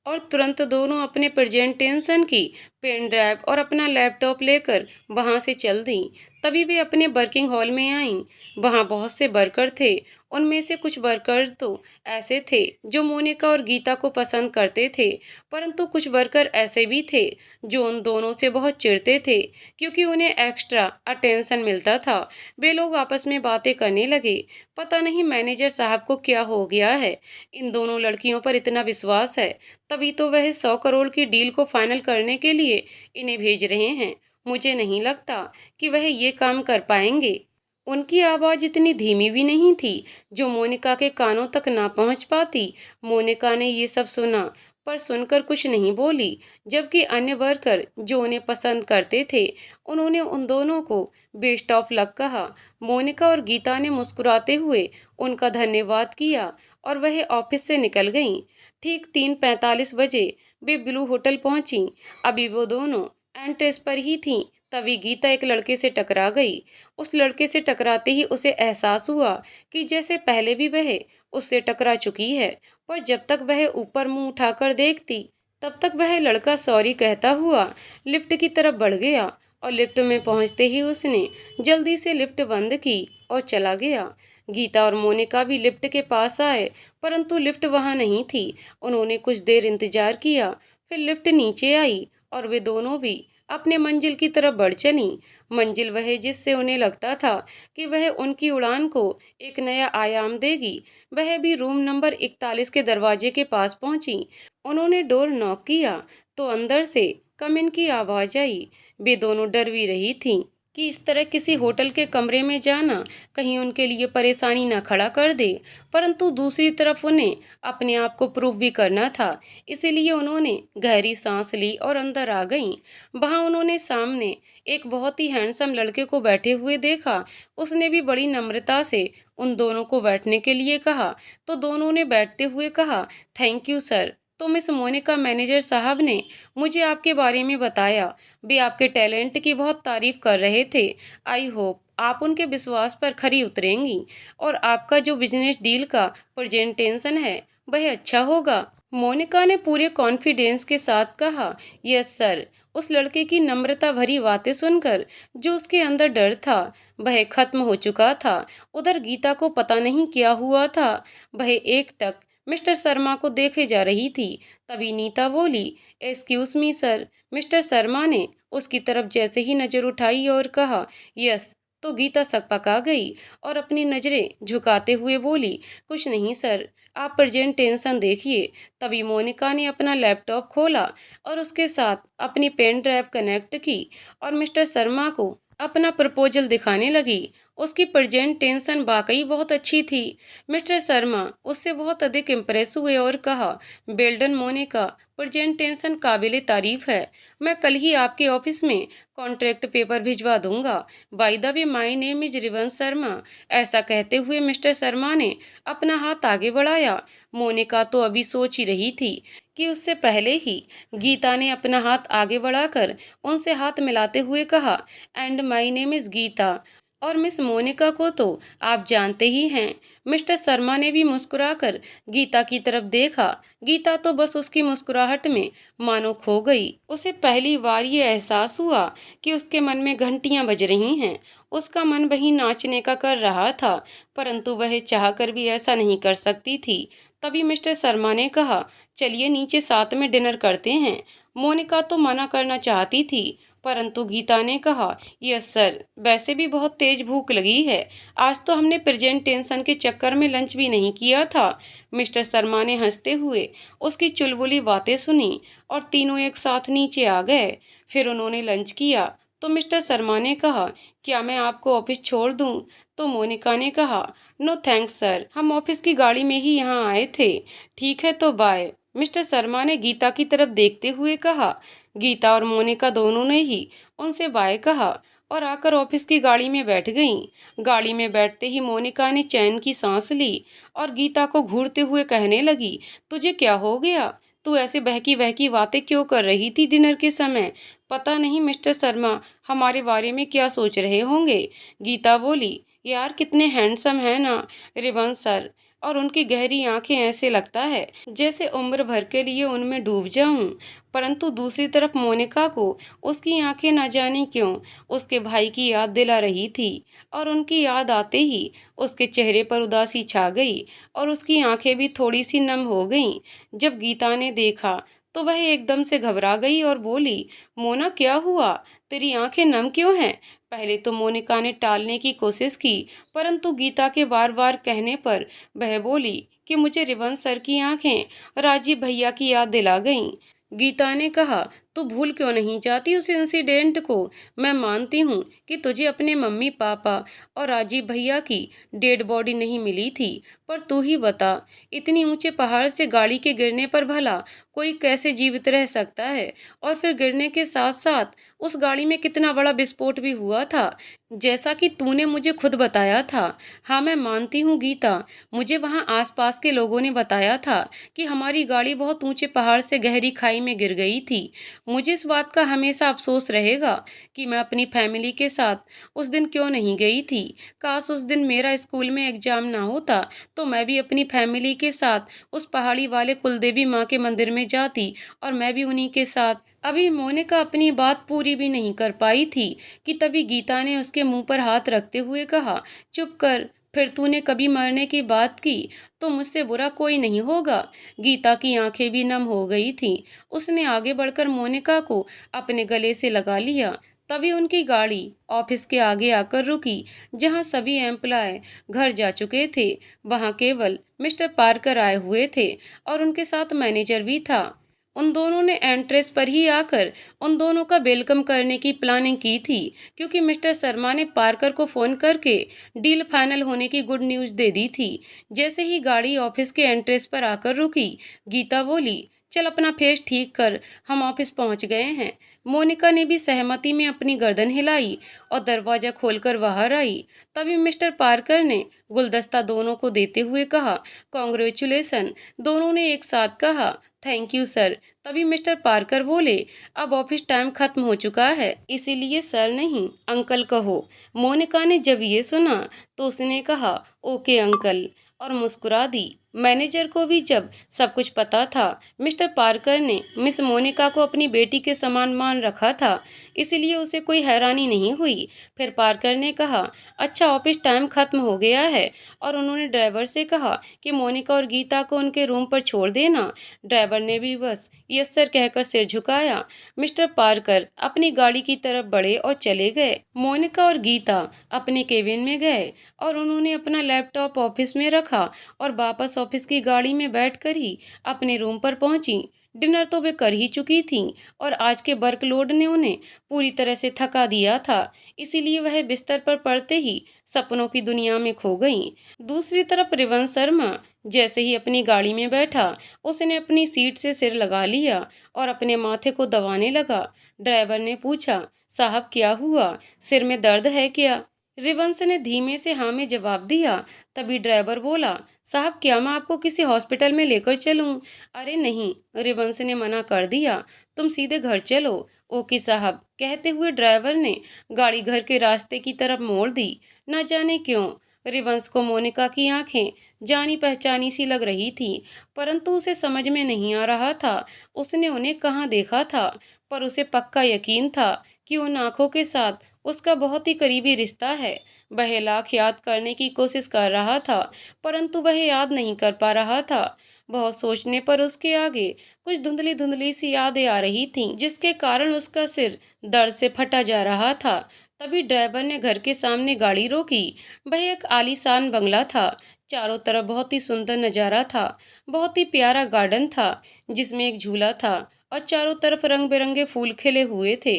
S1: और तुरंत दोनों अपने प्रेजेंटेशन की पेन ड्राइव और अपना लैपटॉप लेकर वहाँ से चल दी। तभी वे अपने वर्किंग हॉल में आईं। वहाँ बहुत से वर्कर थे। उनमें से कुछ वर्कर तो ऐसे थे जो मोनिका और गीता को पसंद करते थे, परंतु कुछ वर्कर ऐसे भी थे जो उन दोनों से बहुत चिढ़ते थे, क्योंकि उन्हें एक्स्ट्रा अटेंशन मिलता था। वे लोग आपस में बातें करने लगे। पता नहीं मैनेजर साहब को क्या हो गया है, इन दोनों लड़कियों पर इतना विश्वास है, तभी तो वह 100 करोड़ की डील को फाइनल करने के लिए इन्हें भेज रहे हैं। मुझे नहीं लगता कि वह ये काम कर पाएंगे। उनकी आवाज़ इतनी धीमी भी नहीं थी जो मोनिका के कानों तक ना पहुंच पाती। मोनिका ने ये सब सुना, पर सुनकर कुछ नहीं बोली, जबकि अन्य वर्कर जो उन्हें पसंद करते थे, उन्होंने उन दोनों को बेस्ट ऑफ लक कहा। मोनिका और गीता ने मुस्कुराते हुए उनका धन्यवाद किया और वह ऑफिस से निकल गईं। ठीक 3:45 बजे वे ब्लू होटल पहुंची। अभी वो दोनों एंट्रेंस पर ही थीं, तभी गीता एक लड़के से टकरा गई। उस लड़के से टकराते ही उसे एहसास हुआ कि जैसे पहले भी वह उससे टकरा चुकी है, पर जब तक वह ऊपर मुंह उठाकर देखती, तब तक वह लड़का सॉरी कहता हुआ लिफ्ट की तरफ बढ़ गया और लिफ्ट में पहुंचते ही उसने जल्दी से लिफ्ट बंद की और चला गया। गीता और मोनिका भी लिफ्ट के पास आए, परंतु लिफ्ट वहां नहीं थी। उन्होंने कुछ देर इंतजार किया, फिर लिफ्ट नीचे आई और वे दोनों भी अपने मंजिल की तरफ बढ़ चली। मंजिल वह जिससे उन्हें लगता था कि वह उनकी उड़ान को एक नया आयाम देगी। वह भी रूम नंबर 41 के दरवाजे के पास पहुंची। उन्होंने डोर नॉक किया तो अंदर से कम इन की आवाज आई। वे दोनों डर भी रही थीं कि इस तरह किसी होटल के कमरे में जाना कहीं उनके लिए परेशानी न खड़ा कर दे, परंतु दूसरी तरफ उन्हें अपने आप को प्रूव भी करना था। इसीलिए उन्होंने गहरी सांस ली और अंदर आ गईं। वहां उन्होंने सामने एक बहुत ही हैंडसम लड़के को बैठे हुए देखा। उसने भी बड़ी नम्रता से उन दोनों को बैठने के लिए कहा, तो दोनों ने बैठते हुए कहा, थैंक यू सर। तो मिस मोनिका, मैनेजर साहब ने मुझे आपके बारे में बताया। वे आपके टैलेंट की बहुत तारीफ कर रहे थे। आई होप आप उनके विश्वास पर खरी उतरेंगी और आपका जो बिजनेस डील का प्रेजेंटेशन है वह अच्छा होगा। मोनिका ने पूरे कॉन्फिडेंस के साथ कहा, यस सर। उस लड़के की नम्रता भरी बातें सुनकर जो उसके अंदर डर था वह खत्म हो चुका था। उधर गीता को पता नहीं क्या हुआ था, वह एकटक मिस्टर शर्मा को देखे जा रही थी। तभी नीता बोली, excuse me sir. Mister Sharma ने उसकी तरफ जैसे ही नजर उठाई और कहा, यस, तो गीता सकपका गई और अपनी नजरें झुकाते हुए बोली, कुछ नहीं सर, आप प्रेजेंटेशन देखिए। तभी मोनिका ने अपना लैपटॉप खोला और उसके साथ अपनी पेन ड्राइव कनेक्ट की और मिस्टर शर्मा को अपना प्रपोजल दिखाने लगी। उसकी प्रेजेंटेशन वाकई बहुत अच्छी थी। मिस्टर शर्मा उससे बहुत अधिक इम्प्रेस हुए और कहा, बेल्डन मोनिका, प्रेजेंटेशन काबिले तारीफ है। मैं कल ही आपके ऑफिस में कॉन्ट्रैक्ट पेपर भिजवा दूंगा। By the way, my name is Rivansh Sharma. ऐसा कहते हुए मिस्टर शर्मा ने अपना हाथ आगे बढ़ाया। मोनिका तो अभी सोच ही रही थी कि उससे पहले ही गीता ने अपना हाथ आगे बढ़ाकर उनसे हाथ मिलाते हुए कहा, and my name is Gita. और मिस मोनिका को तो आप जानते ही हैं। मिस्टर शर्मा ने भी मुस्कुराकर गीता की तरफ देखा। गीता तो बस उसकी मुस्कुराहट में मानो खो गई। उसे पहली बार ये एहसास हुआ कि उसके मन में घंटियां बज रही हैं। उसका मन वहीं नाचने का कर रहा था, परंतु वह चाहकर भी ऐसा नहीं कर सकती थी। तभी मिस्टर शर्मा ने कहा, चलिए नीचे साथ में डिनर करते हैं। मोनिका तो मना करना चाहती थी, परंतु गीता ने कहा, यस सर, वैसे भी बहुत तेज भूख लगी है। आज तो हमने प्रेजेंटेशन के चक्कर में लंच भी नहीं किया था। मिस्टर शर्मा ने हंसते हुए उसकी चुलबुली बातें सुनी और तीनों एक साथ नीचे आ गए। फिर उन्होंने लंच किया तो मिस्टर शर्मा ने कहा, क्या मैं आपको ऑफिस छोड़ दूं? तो मोनिका ने कहा, नो थैंक्स सर, हम ऑफिस की गाड़ी में ही यहाँ आए थे। ठीक है तो बाय। मिस्टर शर्मा ने गीता की तरफ देखते हुए कहा। गीता और मोनिका दोनों ने ही उनसे बाय कहा और आकर ऑफिस की गाड़ी में बैठ गईं। गाड़ी में बैठते ही मोनिका ने चैन की सांस ली और गीता को घूरते हुए कहने लगी, तुझे क्या हो गया? तू ऐसे बहकी बहकी बातें क्यों कर रही थी डिनर के समय? पता नहीं मिस्टर शर्मा हमारे बारे में क्या सोच रहे होंगे। गीता बोली, यार कितने हैंडसम है ना रिवंश सर, और उनकी गहरी आंखें, ऐसे लगता है जैसे उम्र भर के लिए उनमें डूब जाऊं। परंतु दूसरी तरफ मोनिका को उसकी आंखें न जाने क्यों उसके भाई की याद दिला रही थी, और उनकी याद आते ही उसके चेहरे पर उदासी छा गई और उसकी आंखें भी थोड़ी सी नम हो गईं। जब गीता ने देखा तो वह एकदम से घबरा गई और बोली, मोना क्या हुआ? तेरी आंखें नम क्यों हैं? पहले तो मोनिका ने टालने की कोशिश की, परंतु गीता के बार बार कहने पर वह बोली कि मुझे रिवंश सर की आंखें राजीव भैया की याद दिला गईं। गीता ने कहा, तू भूल क्यों नहीं जाती उस इंसिडेंट को? मैं मानती हूँ कि तुझे अपने मम्मी पापा और राजीव भैया की डेड बॉडी नहीं मिली थी, पर तू ही बता, इतनी ऊंचे पहाड़ से गाड़ी के गिरने पर भला कोई कैसे जीवित रह सकता है? और फिर गिरने के साथ साथ उस गाड़ी में कितना बड़ा विस्फोट भी हुआ था, जैसा कि तूने मुझे खुद बताया था। हाँ, मैं मानती हूँ गीता, मुझे वहाँ आसपास के लोगों ने बताया था कि हमारी गाड़ी बहुत ऊंचे पहाड़ से गहरी खाई में गिर गई थी। मुझे इस बात का हमेशा अफसोस रहेगा कि मैं अपनी फैमिली के साथ उस दिन क्यों नहीं गई थी। काश उस दिन मेरा स्कूल में एग्जाम ना होता तो मैं भी अपनी फैमिली के साथ उस पहाड़ी वाले कुलदेवी माँ के मंदिर में जाती और मैं भी उन्हीं के साथ। अभी मोनिका अपनी बात पूरी भी नहीं कर पाई थी कि तभी गीता ने उसके मुंह पर हाथ रखते हुए कहा, चुप कर, फिर तूने कभी मरने की बात की तो मुझसे बुरा कोई नहीं होगा। गीता की आंखें भी नम हो गई थीं। उसने आगे बढ़कर मोनिका को अपने गले से लगा लिया। तभी उनकी गाड़ी ऑफिस के आगे आकर रुकी, जहां सभी एम्प्लॉय घर जा चुके थे। वहां केवल मिस्टर पार्कर आए हुए थे और उनके साथ मैनेजर भी था। उन दोनों ने एंट्रेंस पर ही आकर उन दोनों का वेलकम करने की प्लानिंग की थी, क्योंकि मिस्टर शर्मा ने पार्कर को फोन करके डील फाइनल होने की गुड न्यूज़ दे दी थी। जैसे ही गाड़ी ऑफिस के एंट्रेंस पर आकर रुकी, गीता बोली, चल अपना फेस ठीक कर, हम ऑफिस पहुंच गए हैं। मोनिका ने भी सहमति में अपनी गर्दन हिलाई और दरवाजा खोलकर बाहर आई। तभी मिस्टर पार्कर ने गुलदस्ता दोनों को देते हुए कहा, कॉन्ग्रेचुलेसन। दोनों ने एक साथ कहा, थैंक यू सर। तभी मिस्टर पार्कर बोले, अब ऑफिस टाइम खत्म हो चुका है, इसीलिए सर नहीं अंकल कहो। मोनिका ने जब ये सुना तो उसने कहा, ओके अंकल, और मुस्कुरा दी। मैनेजर को भी जब सब कुछ पता था, मिस्टर पार्कर ने मिस मोनिका को अपनी बेटी के समान मान रखा था, इसीलिए उसे कोई हैरानी नहीं हुई। फिर पार्कर ने कहा, अच्छा ऑफिस टाइम खत्म हो गया है, और उन्होंने ड्राइवर से कहा कि मोनिका और गीता को उनके रूम पर छोड़ देना। ड्राइवर ने भी बस यस सर कहकर सिर झुकाया। मिस्टर पार्कर अपनी गाड़ी की तरफ बढ़े और चले गए। मोनिका और गीता अपने केबिन में गए और उन्होंने अपना लैपटॉप ऑफिस में रखा और वापस ऑफिस की गाड़ी में बैठकर ही अपने रूम पर पहुंची। डिनर तो वे कर ही चुकी थीं और आज के वर्कलोड ने उन्हें पूरी तरह से थका दिया था, इसीलिए वह बिस्तर पर पड़ते ही सपनों की दुनिया में खो गईं। दूसरी तरफ रिवंश शर्मा जैसे ही अपनी गाड़ी में बैठा, उसने अपनी सीट से सिर लगा लिया और अपने माथे को दबाने लगा। ड्राइवर ने पूछा, साहब क्या हुआ, सिर में दर्द है क्या? रिवंश ने धीमे से हाँ में जवाब दिया। तभी ड्राइवर बोला, साहब क्या मैं आपको किसी हॉस्पिटल में लेकर चलूं? अरे नहीं, रिवंश ने मना कर दिया, तुम सीधे घर चलो ओके साहब, कहते हुए ड्राइवर ने गाड़ी घर के रास्ते की तरफ मोड़ दी। न जाने क्यों रिवंश को मोनिका की आंखें जानी पहचानी सी लग रही थी, परंतु उसे समझ में नहीं आ रहा था उसने उन्हें कहाँ देखा था। पर उसे पक्का यकीन था कि उन आंखों के साथ उसका बहुत ही करीबी रिश्ता है। वह लाख याद करने की कोशिश कर रहा था, परंतु वह याद नहीं कर पा रहा था। बहुत सोचने पर उसके आगे कुछ धुंधली धुंधली सी यादें आ रही थीं, जिसके कारण उसका सिर दर्द से फटा जा रहा था। तभी ड्राइवर ने घर के सामने गाड़ी रोकी। वह एक आलीशान बंगला था। चारों तरफ बहुत ही सुंदर नजारा था। बहुत ही प्यारा गार्डन था जिसमें एक झूला था और चारों तरफ रंग बिरंगे फूल खिले हुए थे।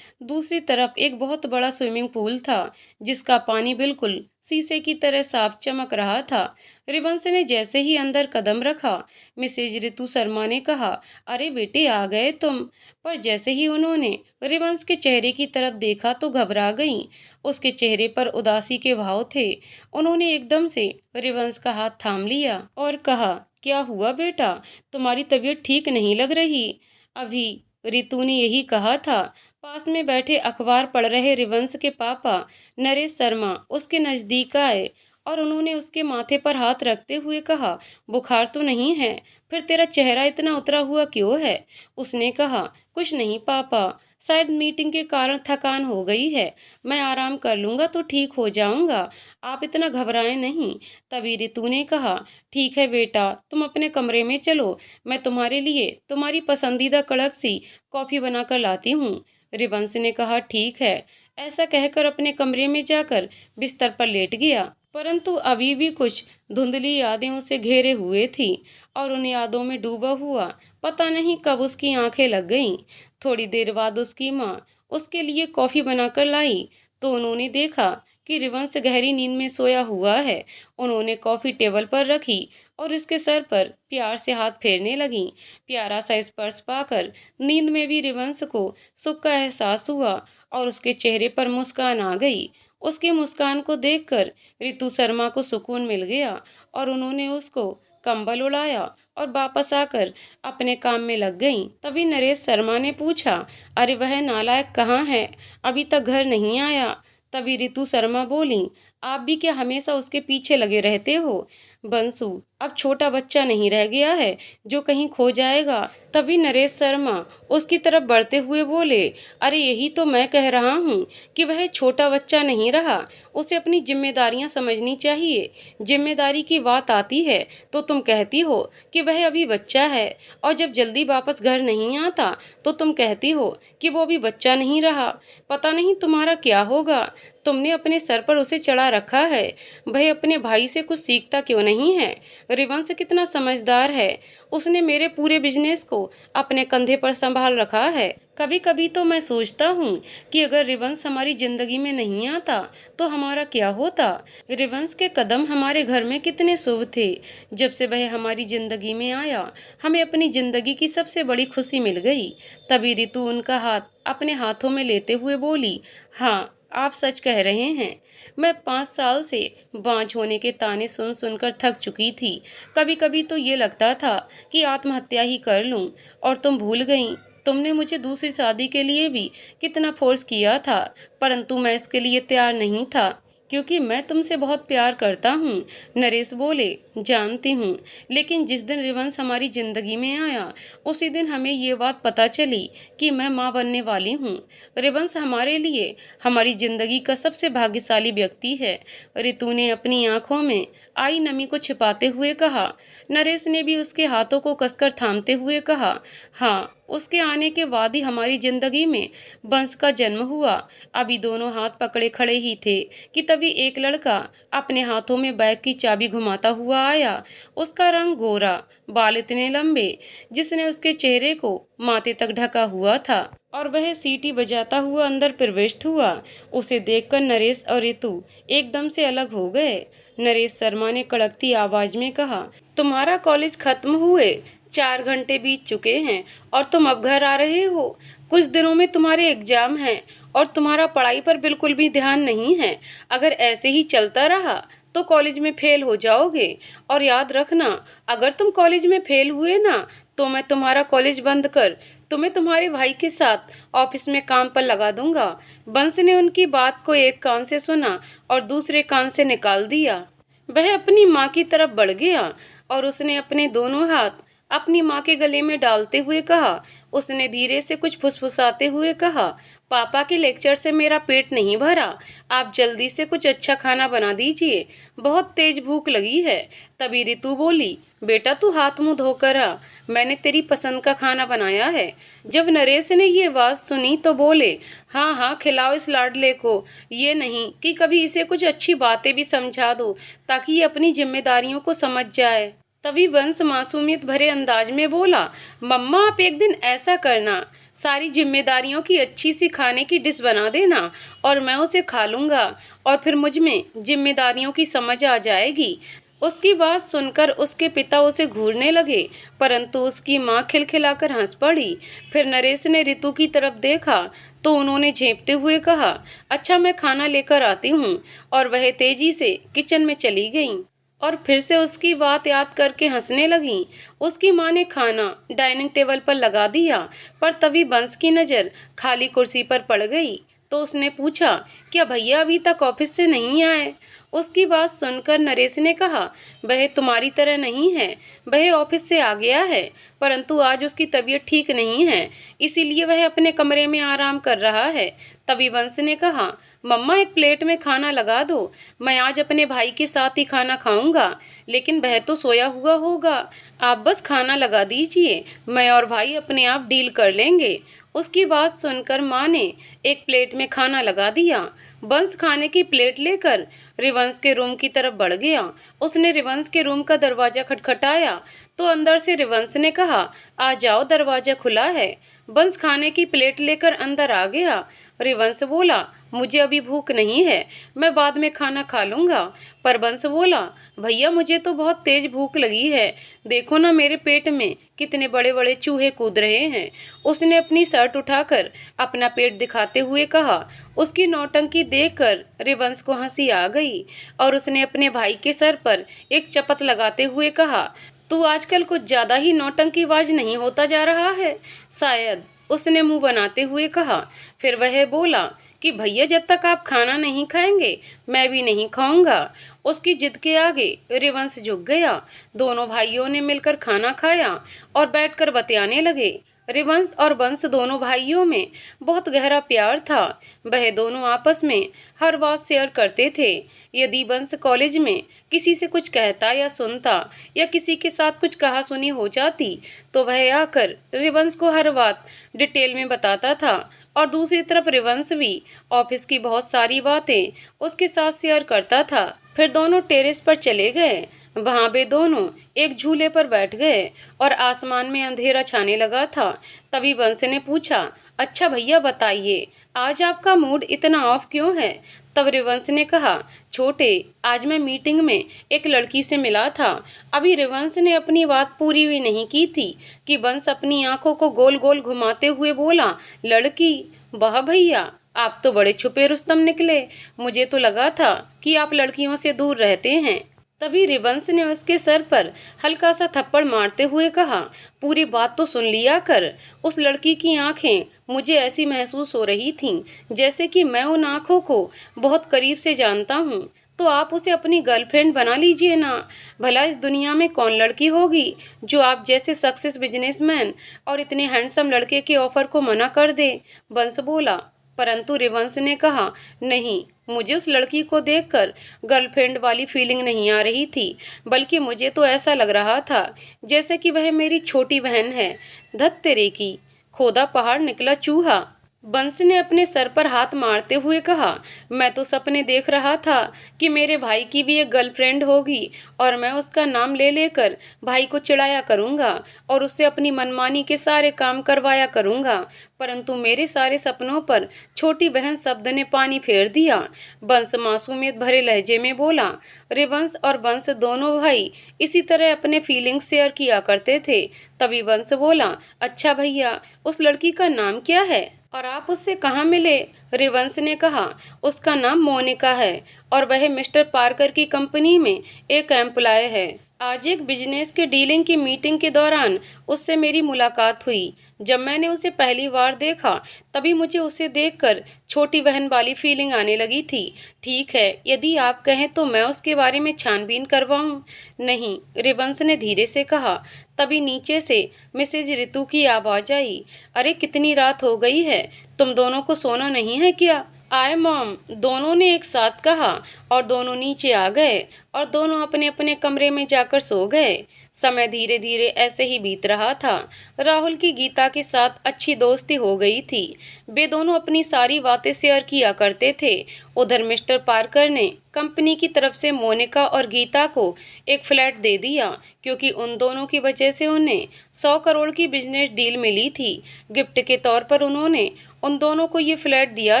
S1: दूसरी तरफ एक बहुत बड़ा स्विमिंग पूल था जिसका पानी बिल्कुल शीशे की तरह साफ चमक रहा था। रिवंश ने जैसे ही अंदर कदम रखा, मिसेज रितु शर्मा ने कहा, अरे बेटे, आ गए तुम। पर जैसे ही उन्होंने रिवंश के चेहरे की तरफ देखा तो घबरा गईं। उसके चेहरे पर उदासी के भाव थे। उन्होंने एकदम से रिवंश का हाथ थाम लिया और कहा, क्या हुआ बेटा, तुम्हारी तबीयत ठीक नहीं लग रही। अभी रितु ने यही कहा था। पास में बैठे अखबार पढ़ रहे रिवंश के पापा नरेश शर्मा उसके नजदीक आए और उन्होंने उसके माथे पर हाथ रखते हुए कहा, बुखार तो नहीं है, फिर तेरा चेहरा इतना उतरा हुआ क्यों है। उसने कहा, कुछ नहीं पापा, शायद मीटिंग के कारण थकान हो गई है, मैं आराम कर लूंगा तो ठीक हो जाऊंगा, आप इतना घबराएं नहीं। तभी रितु ने कहा, ठीक है बेटा, तुम अपने कमरे में चलो, मैं तुम्हारे लिए तुम्हारी पसंदीदा कड़क सी कॉफी बनाकर लाती हूँ। रिवंश ने कहा, ठीक है। ऐसा कहकर अपने कमरे में जाकर बिस्तर पर लेट गया, परंतु अभी भी कुछ धुंधली यादें उसे घेरे हुए थी और उन यादों में डूबा हुआ पता नहीं कब उसकी आंखें लग गईं। थोड़ी देर बाद उसकी माँ उसके लिए कॉफी बनाकर लाई तो उन्होंने देखा कि रिवंश गहरी नींद में सोया हुआ है। उन्होंने कॉफी टेबल पर रखी और इसके सर पर प्यार से हाथ फेरने लगीं। प्यारा सा स्पर्श पाकर नींद में भी रिवंश को सुख का एहसास हुआ और उसके चेहरे पर मुस्कान आ गई। उसकी मुस्कान को देखकर रितु शर्मा को सुकून मिल गया और उन्होंने उसको कंबल उड़ाया और वापस आकर अपने काम में लग गईं। तभी नरेश शर्मा ने पूछा, अरे वह नालायक कहाँ है, अभी तक घर नहीं आया। तभी रितु शर्मा बोली, आप भी क्या हमेशा उसके पीछे लगे रहते हो। बंसु अब छोटा बच्चा नहीं रह गया है जो कहीं खो जाएगा। तभी नरेश शर्मा उसकी तरफ बढ़ते हुए बोले, अरे यही तो मैं कह रहा हूँ कि वह छोटा बच्चा नहीं रहा, उसे अपनी जिम्मेदारियां समझनी चाहिए। जिम्मेदारी की बात आती है तो तुम कहती हो कि वह अभी बच्चा है, और जब जल्दी वापस घर नहीं आता तो तुम कहती हो कि वो अभी बच्चा नहीं रहा। पता नहीं तुम्हारा क्या होगा, तुमने अपने सर पर उसे चढ़ा रखा है। वह अपने भाई से कुछ सीखता क्यों नहीं है। रिवंश कितना समझदार है, उसने मेरे पूरे बिजनेस को अपने कंधे पर संभाल रखा है। कभी कभी तो मैं सोचता हूँ कि अगर रिवंश हमारी जिंदगी में नहीं आता तो हमारा क्या होता। रिवंश के कदम हमारे घर में कितने शुभ थे। जब से वह हमारी जिंदगी में आया हमें अपनी जिंदगी की सबसे बड़ी खुशी मिल गई। तभी रितु उनका हाथ अपने हाथों में लेते हुए बोली, हाँ आप सच कह रहे हैं। मैं 5 साल से बांझ होने के ताने सुन सुनकर थक चुकी थी। कभी कभी तो ये लगता था कि आत्महत्या ही कर लूं, और तुम भूल गईं। तुमने मुझे दूसरी शादी के लिए भी कितना फोर्स किया था, परंतु मैं इसके लिए तैयार नहीं था क्योंकि मैं तुमसे बहुत प्यार करता हूँ। नरेश बोले, जानती हूँ, लेकिन जिस दिन रिवंश हमारी जिंदगी में आया उसी दिन हमें ये बात पता चली कि मैं माँ बनने वाली हूँ। रिवंश हमारे लिए हमारी जिंदगी का सबसे भाग्यशाली व्यक्ति है। रितु ने अपनी आंखों में आई नमी को छिपाते हुए कहा। नरेश ने भी उसके हाथों को कसकर थामते हुए कहा, हाँ, उसके आने के बाद ही हमारी जिंदगी में वंश का जन्म हुआ। अभी दोनों हाथ पकड़े खड़े ही थे कि तभी एक लड़का अपने हाथों में बैग की चाबी घुमाता हुआ आया। उसका रंग गोरा, बाल इतने लंबे जिसने उसके चेहरे को माथे तक ढका हुआ था, और वह सीटी बजाता हुआ अंदर प्रवेश हुआ। उसे देखकर नरेश और रितु एकदम से अलग हो गए। नरेश शर्मा ने कड़कती आवाज में कहा, तुम्हारा कॉलेज खत्म हुए 4 घंटे बीत चुके हैं और तुम अब घर आ रहे हो। कुछ दिनों में तुम्हारे एग्जाम हैं और तुम्हारा पढ़ाई पर बिल्कुल भी ध्यान नहीं है। अगर ऐसे ही चलता रहा तो कॉलेज में फेल हो जाओगे, और याद रखना, अगर तुम कॉलेज में फेल हुए ना तो मैं तुम्हारा कॉलेज बंद कर तुम्हें तुम्हारे भाई के साथ ऑफिस में काम पर लगा दूंगा। बंस ने उनकी बात को एक कान से सुना और दूसरे कान से निकाल दिया। वह अपनी माँ की तरफ बढ़ गया और उसने अपने दोनों हाथ अपनी माँ के गले में डालते हुए कहा। उसने धीरे से कुछ फुसफुसाते हुए कहा, पापा के लेक्चर से मेरा पेट नहीं भरा, आप जल्दी से कुछ अच्छा खाना बना दीजिए, बहुत तेज भूख लगी है। तभी रितु बोली, बेटा तू हाथ मुंह धोकर आ, मैंने तेरी पसंद का खाना बनाया है। जब नरेश ने ये बात सुनी तो बोले, हाँ हाँ खिलाओ इस लाडले को, ये नहीं कि कभी इसे कुछ अच्छी बातें भी समझा दो ताकि ये अपनी जिम्मेदारियों को समझ जाए। तभी वंश मासूमियत भरे अंदाज में बोला, मम्मा आप एक दिन ऐसा करना, सारी जिम्मेदारियों की अच्छी सी खाने की डिश बना देना और मैं उसे खा लूंगा और फिर मुझ में जिम्मेदारियों की समझ आ जाएगी। उसकी बात सुनकर उसके पिता उसे घूरने लगे, परंतु उसकी माँ खिलखिलाकर हंस पड़ी। फिर नरेश ने रितु की तरफ देखा तो उन्होंने झेंपते हुए कहा, अच्छा मैं खाना लेकर आती हूँ, और वह तेजी से किचन में चली गईं और फिर से उसकी बात याद करके हंसने लगी। उसकी माँ ने खाना डाइनिंग टेबल पर लगा दिया, पर तभी बंस की नज़र खाली कुर्सी पर पड़ गई तो उसने पूछा, क्या भैया अभी तक ऑफिस से नहीं आए? उसकी बात सुनकर नरेश ने कहा, वह तुम्हारी तरह नहीं है, वह ऑफिस से आ गया है, परंतु आज उसकी तबीयत ठीक नहीं है, इसीलिए वह अपने कमरे में आराम कर रहा है। तभी वंश ने कहा, मम्मा एक प्लेट में खाना लगा दो, मैं आज अपने भाई के साथ ही खाना खाऊंगा, लेकिन वह तो सोया हुआ होगा, आप बस खाना लगा दीजिए, मैं और भाई अपने आप डील कर लेंगे। उसकी बात सुनकर माँ ने एक प्लेट में खाना लगा दिया। बंस खाने की प्लेट लेकर रिवंश के रूम की तरफ बढ़ गया। उसने रिवंश के रूम का दरवाजा खटखटाया तो अंदर से रिवंश ने कहा, आ जाओ दरवाजा खुला है। बंस खाने की प्लेट लेकर अंदर आ गया। रिवंश बोला, मुझे अभी भूख नहीं है, मैं बाद में खाना खा लूंगा। पर बंस बोला, भैया मुझे तो बहुत तेज भूख लगी है, देखो ना मेरे पेट में कितने बड़े बड़े चूहे कूद रहे हैं। उसने अपनी शर्ट उठाकर अपना पेट दिखाते हुए कहा। उसकी नौटंकी देखकर रिवंश को हंसी आ गई और उसने अपने भाई के सर पर एक चपत लगाते हुए कहा, तू आजकल कुछ ज्यादा ही नौटंकीबाज नहीं होता जा रहा है शायद, उसने मुंह बनाते हुए कहा। फिर वह बोला कि भैया जब तक आप खाना नहीं खाएंगे मैं भी नहीं खाऊंगा। उसकी जिद के आगे रिवंश झुक गया। दोनों भाइयों ने मिलकर खाना खाया और बैठकर बतियाने लगे। रिवंश और बंस दोनों भाइयों में बहुत गहरा प्यार था। वह दोनों आपस में हर बात शेयर करते थे। यदि बंस कॉलेज में किसी से कुछ कहता या सुनता या किसी के साथ कुछ कहा सुनी हो जाती तो वह आकर रिवंश को हर बात डिटेल में बताता था, और दूसरी तरफ रिवंश भी ऑफिस की बहुत सारी बातें उसके साथ शेयर करता था। फिर दोनों टेरेस पर चले गए। वहां वे दोनों एक झूले पर बैठ गए और आसमान में अंधेरा छाने लगा था। तभी बंस ने पूछा, अच्छा भैया बताइए, आज आपका मूड इतना ऑफ क्यों है? तब रिवंश ने कहा, छोटे आज मैं मीटिंग में एक लड़की से मिला था। अभी रिवंश ने अपनी बात पूरी भी नहीं की थी कि बंस अपनी आंखों को गोल गोल घुमाते हुए बोला, लड़की? वाह भैया, आप तो बड़े छुपे रुस्तम निकले, मुझे तो लगा था कि आप लड़कियों से दूर रहते हैं। तभी रिवंश ने उसके सर पर हल्का सा थप्पड़ मारते हुए कहा, पूरी बात तो सुन लिया कर। उस लड़की की आंखें मुझे ऐसी महसूस हो रही थीं जैसे कि मैं उन आंखों को बहुत करीब से जानता हूँ। तो आप उसे अपनी गर्लफ्रेंड बना लीजिए ना। भला इस दुनिया में कौन लड़की होगी जो आप जैसे सक्सेस बिजनेसमैन और इतने हैंडसम लड़के के ऑफर को मना कर दे? बंस बोला। परंतु रिवंश ने कहा, नहीं, मुझे उस लड़की को देखकर गर्लफ्रेंड वाली फीलिंग नहीं आ रही थी, बल्कि मुझे तो ऐसा लग रहा था जैसे कि वह मेरी छोटी बहन है। धत तेरे की, खोदा पहाड़ निकला चूहा। बंस ने अपने सर पर हाथ मारते हुए कहा, मैं तो सपने देख रहा था कि मेरे भाई की भी एक गर्लफ्रेंड होगी और मैं उसका नाम ले लेकर भाई को चिढ़ाया करूंगा और उससे अपनी मनमानी के सारे काम करवाया करूंगा, परंतु मेरे सारे सपनों पर छोटी बहन शब्द ने पानी फेर दिया। बंस मासूमियत भरे लहजे में बोला। रिवंश और बंस दोनों भाई इसी तरह अपने फीलिंग्स शेयर किया करते थे। तभी बंस बोला, अच्छा भैया, उस लड़की का नाम क्या है और आप उससे कहाँ मिले? रिवंश ने कहा, उसका नाम मोनिका है और वह मिस्टर पार्कर की कंपनी में एक एम्प्लॉय है। आज एक बिजनेस के डीलिंग की मीटिंग के दौरान उससे मेरी मुलाकात हुई। जब मैंने उसे पहली बार देखा तभी मुझे उसे देखकर छोटी बहन वाली फीलिंग आने लगी थी। ठीक है, यदि आप कहें तो मैं उसके बारे में छानबीन करवाऊं? नहीं, रिबंस ने धीरे से कहा। तभी नीचे से मिसेज ऋतु की आवाज आई। अरे कितनी रात हो गई है, तुम दोनों को सोना नहीं है क्या? आए मॉम, दोनों ने एक साथ कहा और दोनों नीचे आ गए और दोनों अपने अपने कमरे में जाकर सो गए। समय धीरे धीरे ऐसे ही बीत रहा था। राहुल की गीता के साथ अच्छी दोस्ती हो गई थी। वे दोनों अपनी सारी बातें शेयर किया करते थे। उधर मिस्टर पार्कर ने कंपनी की तरफ से मोनिका और गीता को एक फ्लैट दे दिया, क्योंकि उन दोनों की वजह से उन्हें 100 करोड़ की बिजनेस डील मिली थी। गिफ्ट के तौर पर उन्होंने उन दोनों को ये फ्लैट दिया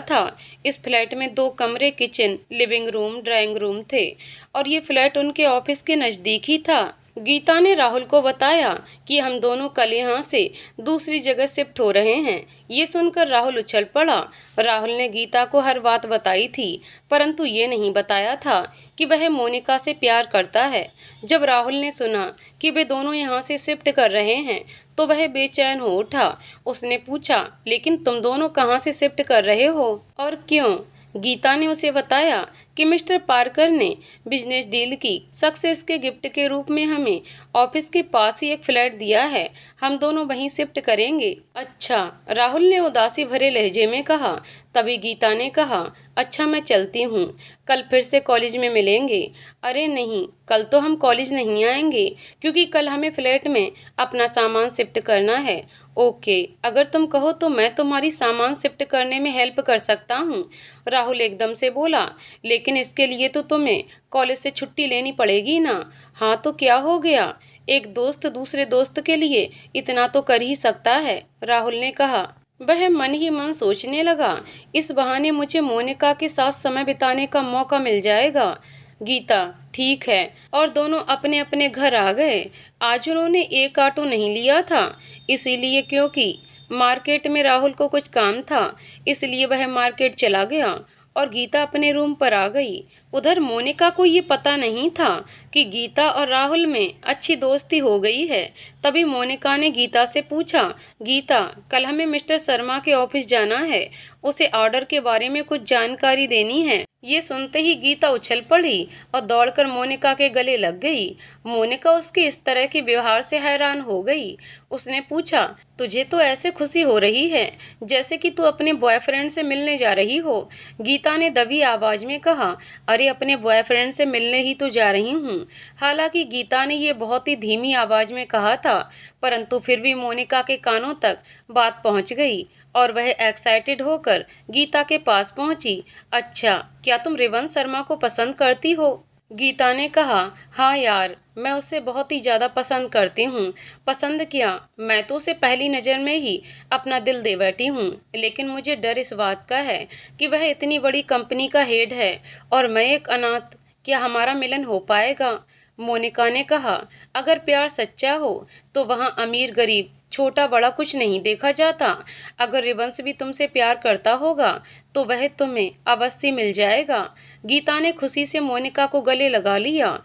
S1: था। इस फ्लैट में 2 कमरे, kitchen, living room, drawing room थे और ये फ्लैट उनके ऑफिस के नज़दीक ही था। गीता ने राहुल को बताया कि हम दोनों कल यहाँ से दूसरी जगह शिफ्ट हो रहे हैं। ये सुनकर राहुल उछल पड़ा। राहुल ने गीता को हर बात बताई थी, परंतु ये नहीं बताया था कि वह मोनिका से प्यार करता है। जब राहुल ने सुना कि वे दोनों यहाँ से शिफ्ट कर रहे हैं तो वह बेचैन हो उठा। उसने पूछा, लेकिन तुम दोनों कहाँ से शिफ्ट कर रहे हो और क्यों? गीता ने उसे बताया कि मिस्टर पार्कर ने बिजनेस डील की सक्सेस के गिफ्ट के रूप में हमें ऑफिस के पास ही एक फ्लैट दिया है। हम दोनों वहीं शिफ्ट करेंगे। अच्छा, राहुल ने उदासी भरे लहजे में कहा। तभी गीता ने कहा, अच्छा मैं चलती हूँ, कल फिर से कॉलेज में मिलेंगे। अरे नहीं, कल तो हम कॉलेज नहीं आएंगे, क्योंकि कल हमें फ्लैट में अपना सामान शिफ्ट करना है। ओके, अगर तुम कहो तो मैं तुम्हारी सामान शिफ्ट करने में हेल्प कर सकता हूँ, राहुल एकदम से बोला। लेकिन इसके लिए तो तुम्हें कॉलेज से छुट्टी लेनी पड़ेगी ना। हाँ तो क्या हो गया, एक दोस्त दूसरे दोस्त के लिए इतना तो कर ही सकता है, राहुल ने कहा। वह मन ही मन सोचने लगा, इस बहाने मुझे मोनिका के साथ समय बिताने का मौका मिल जाएगा। गीता, ठीक है, और दोनों अपने अपने घर आ गए। आज उन्होंने एक ऑटो नहीं लिया था, इसीलिए क्योंकि मार्केट में राहुल को कुछ काम था, इसलिए वह मार्केट चला गया और गीता अपने रूम पर आ गई। उधर मोनिका को ये पता नहीं था कि गीता और राहुल में अच्छी दोस्ती हो गई है। तभी मोनिका ने गीता से पूछा, गीता, कल हमें मिस्टर शर्मा के ऑफिस जाना है, उसे ऑर्डर के बारे में कुछ जानकारी देनी है। ये सुनते ही गीता उछल पड़ी और दौड़कर मोनिका के गले लग गई। मोनिका उसके इस तरह के व्यवहार से हैरान हो गई। उसने पूछा, तुझे तो ऐसे खुशी हो रही है जैसे कि तू अपने बॉयफ्रेंड से मिलने जा रही हो। गीता ने दबी आवाज में कहा, अरे अपने बॉयफ्रेंड से मिलने ही तो जा रही हूँ। हालांकि गीता ने ये बहुत ही धीमी आवाज में कहा था, परंतु फिर भी मोनिका के कानों तक बात पहुँच गई और वह एक्साइटेड होकर गीता के पास पहुंची। अच्छा, क्या तुम रिवंश शर्मा को पसंद करती हो? गीता ने कहा, हाँ यार, मैं उसे बहुत ही ज़्यादा पसंद करती हूँ। पसंद क्या, मैं तो उसे पहली नज़र में ही अपना दिल दे बैठी हूँ। लेकिन मुझे डर इस बात का है कि वह इतनी बड़ी कंपनी का हेड है और मैं एक अनाथ। क्या हमारा मिलन हो पाएगा? मोनिका ने कहा, अगर प्यार सच्चा हो तो वहाँ अमीर गरीब छोटा बड़ा कुछ नहीं देखा जाता। अगर रिवंश भी तुमसे प्यार करता होगा तो वह तुम्हें अवश्य मिल जाएगा। गीता ने खुशी से मोनिका को गले लगा लिया।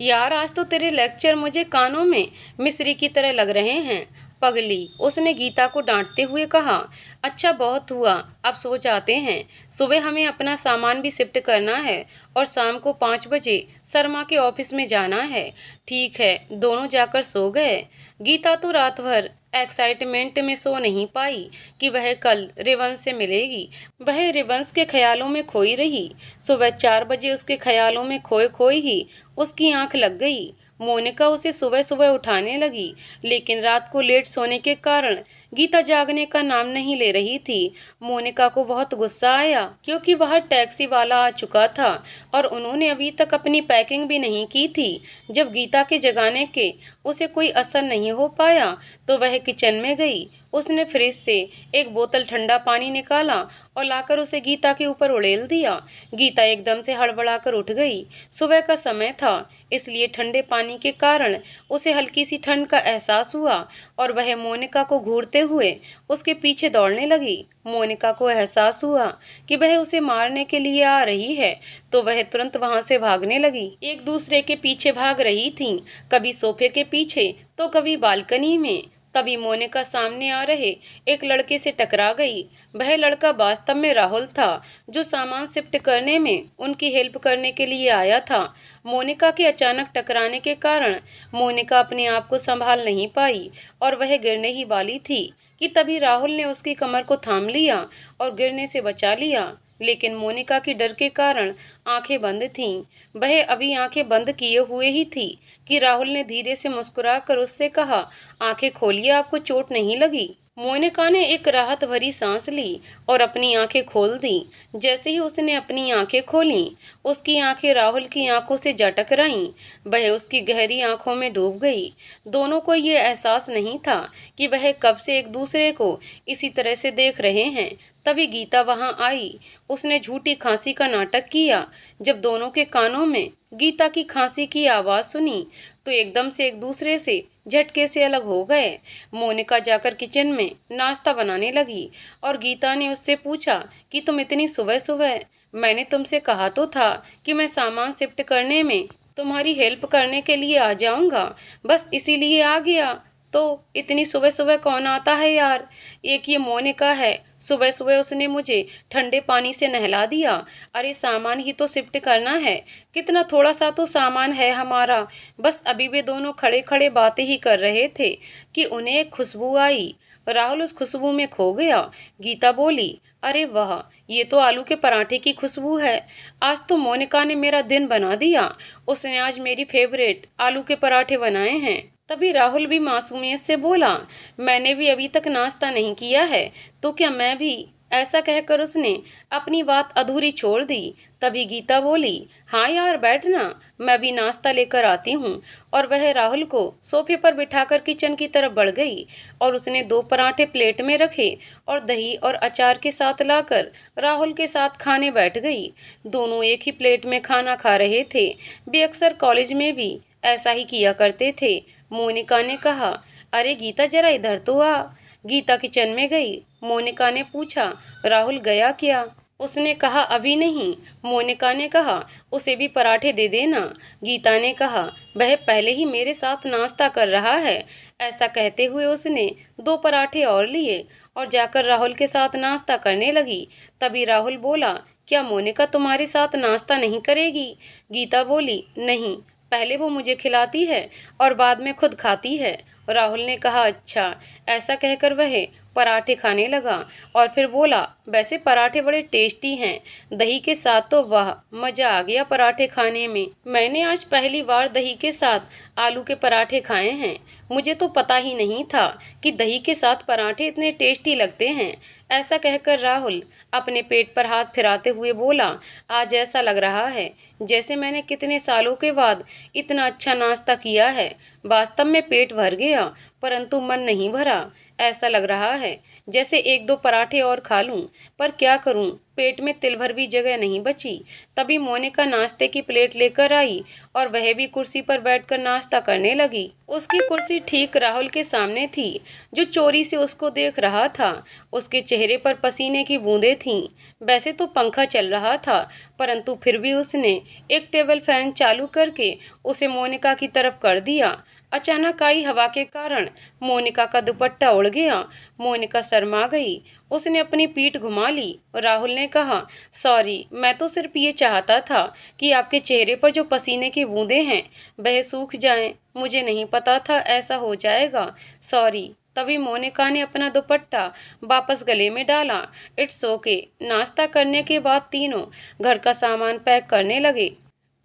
S1: यार, आज तो तेरे लेक्चर मुझे कानों में मिश्री की तरह लग रहे हैं, पगली, उसने गीता को डांटते हुए कहा। अच्छा बहुत हुआ, अब सो जाते हैं, सुबह हमें अपना सामान भी शिफ्ट करना है और शाम को 5 बजे शर्मा के ऑफिस में जाना है। ठीक है, दोनों जाकर सो गए। गीता तो रात भर एक्साइटमेंट में सो नहीं पाई कि वह कल रिवंश से मिलेगी। वह रिवंश के ख्यालों में खोई रही। सुबह 4 बजे उसके ख्यालों में खोए खोए ही उसकी आंख लग गई। मोनिका उसे सुबह सुबह उठाने लगी, लेकिन रात को लेट सोने के कारण गीता जागने का नाम नहीं ले रही थी। मोनिका को बहुत गुस्सा आया, क्योंकि बाहर टैक्सी वाला आ चुका था और उन्होंने अभी तक अपनी पैकिंग भी नहीं की थी। जब गीता के जगाने के उसे कोई असर नहीं हो पाया तो वह किचन में गई। उसने फ्रिज से एक बोतल ठंडा पानी निकाला और लाकर उसे गीता के ऊपर उड़ेल दिया। गीता एकदम से हड़बड़ाकर उठ गई। सुबह का समय था, इसलिए ठंडे पानी के कारण उसे हल्की सी ठंड का एहसास हुआ और वह मोनिका को घूरते हुए उसके पीछे दौड़ने लगी। मोनिका को एहसास हुआ कि वह उसे मारने के लिए आ रही है, तो वह तुरंत वहां से भागने लगी। एक दूसरे के पीछे भाग रही थीं, कभी सोफे के पीछे तो कभी बालकनी में। तभी मोनिका सामने आ रहे एक लड़के से टकरा गई। वह लड़का वास्तव में राहुल था, जो सामान शिफ्ट करने में उनकी हेल्प करने के लिए आया था। मोनिका के अचानक टकराने के कारण मोनिका अपने आप को संभाल नहीं पाई और वह गिरने ही वाली थी कि तभी राहुल ने उसकी कमर को थाम लिया और गिरने से बचा लिया। लेकिन मोनिका की डर के कारण आंखें बंद थीं। वह अभी आंखें बंद किए हुए ही थी कि राहुल ने धीरे से मुस्कुराकर उससे कहा, आंखें खोलिए, आपको चोट नहीं लगी। मोनिका ने एक राहत भरी सांस ली और अपनी आंखें खोल दी। जैसे ही उसने अपनी आंखें खोलीं, उसकी आंखें राहुल की आंखों से जा टकराईं। वह उसकी गहरी आंखों में डूब गई। दोनों को ये एहसास नहीं था कि वह कब से एक दूसरे को इसी तरह से देख रहे हैं। तभी गीता वहां आई। उसने झूठी खांसी का नाटक किया। जब दोनों के कानों में गीता की खांसी की आवाज सुनी तो एकदम से एक दूसरे से झटके से अलग हो गए। मोनिका जाकर किचन में नाश्ता बनाने लगी और गीता ने उससे पूछा कि तुम इतनी सुबह सुबह, मैंने तुमसे कहा तो था कि मैं सामान शिफ्ट करने में तुम्हारी हेल्प करने के लिए आ जाऊंगा, बस इसीलिए आ गया। तो इतनी सुबह सुबह कौन आता है यार? एक ये मोनिका है, सुबह सुबह उसने मुझे ठंडे पानी से नहला दिया। अरे सामान ही तो शिफ्ट करना है, कितना थोड़ा सा तो सामान है हमारा। बस अभी वे दोनों खड़े खड़े बातें ही कर रहे थे कि उन्हें एक खुशबू आई। राहुल उस खुशबू में खो गया। गीता बोली, अरे वाह, ये तो आलू के पराठे की खुशबू है। आज तो मोनिका ने मेरा दिन बना दिया। उसने आज मेरी फेवरेट आलू के पराठे बनाए हैं। तभी राहुल भी मासूमियत से बोला, मैंने भी अभी तक नाश्ता नहीं किया है, तो क्या मैं भी? ऐसा कहकर उसने अपनी बात अधूरी छोड़ दी। तभी गीता बोली, हाँ यार बैठना, मैं भी नाश्ता लेकर आती हूँ। और वह राहुल को सोफे पर बिठाकर किचन की तरफ बढ़ गई और उसने 2 पराठे प्लेट में रखे और दही और अचार के साथ लाकर राहुल के साथ खाने बैठ गई। दोनों एक ही प्लेट में खाना खा रहे थे। वे अक्सर कॉलेज में भी ऐसा ही किया करते थे। मोनिका ने कहा, अरे गीता जरा इधर तो आ। गीता किचन में गई। मोनिका ने पूछा, राहुल गया क्या? उसने कहा, अभी नहीं। मोनिका ने कहा, उसे भी पराठे दे देना। गीता ने कहा, वह पहले ही मेरे साथ नाश्ता कर रहा है। ऐसा कहते हुए उसने 2 पराठे और लिए और जाकर राहुल के साथ नाश्ता करने लगी। तभी राहुल बोला, क्या मोनिका तुम्हारे साथ नाश्ता नहीं करेगी? गीता बोली, नहीं, पहले वो मुझे खिलाती है और बाद में खुद खाती है। राहुल ने कहा, अच्छा। ऐसा कहकर वह पराठे खाने लगा और फिर बोला, वैसे पराठे बड़े टेस्टी हैं, दही के साथ तो वाह, मज़ा आ गया पराठे खाने में। मैंने आज पहली बार दही के साथ आलू के पराठे खाए हैं। मुझे तो पता ही नहीं था कि दही के साथ पराठे इतने टेस्टी लगते हैं। ऐसा कहकर राहुल अपने पेट पर हाथ फिराते हुए बोला, आज ऐसा लग रहा है जैसे मैंने कितने सालों के बाद इतना अच्छा नाश्ता किया है। वास्तव में पेट भर गया, परंतु मन नहीं भरा। ऐसा लग रहा है जैसे 1-2 पराठे और खा लूं, पर क्या करूं, पेट में तिल भर भी जगह नहीं बची। तभी मोनिका नाश्ते की प्लेट लेकर आई और वह भी कुर्सी पर बैठकर नाश्ता करने लगी। उसकी कुर्सी ठीक राहुल के सामने थी, जो चोरी से उसको देख रहा था। उसके चेहरे पर पसीने की बूंदें थीं। वैसे तो पंखा चल रहा था, परंतु फिर भी उसने एक टेबल फैन चालू करके उसे मोनिका की तरफ कर दिया। अचानक आई हवा के कारण मोनिका का दुपट्टा उड़ गया। मोनिका शर्मा गई। उसने अपनी पीठ घुमा ली। राहुल ने कहा, सॉरी, मैं तो सिर्फ ये चाहता था कि आपके चेहरे पर जो पसीने की बूंदें हैं वह सूख जाएं। मुझे नहीं पता था ऐसा हो जाएगा, सॉरी। तभी मोनिका ने अपना दुपट्टा वापस गले में डाला। It's okay. नाश्ता करने के बाद तीनों घर का सामान पैक करने लगे।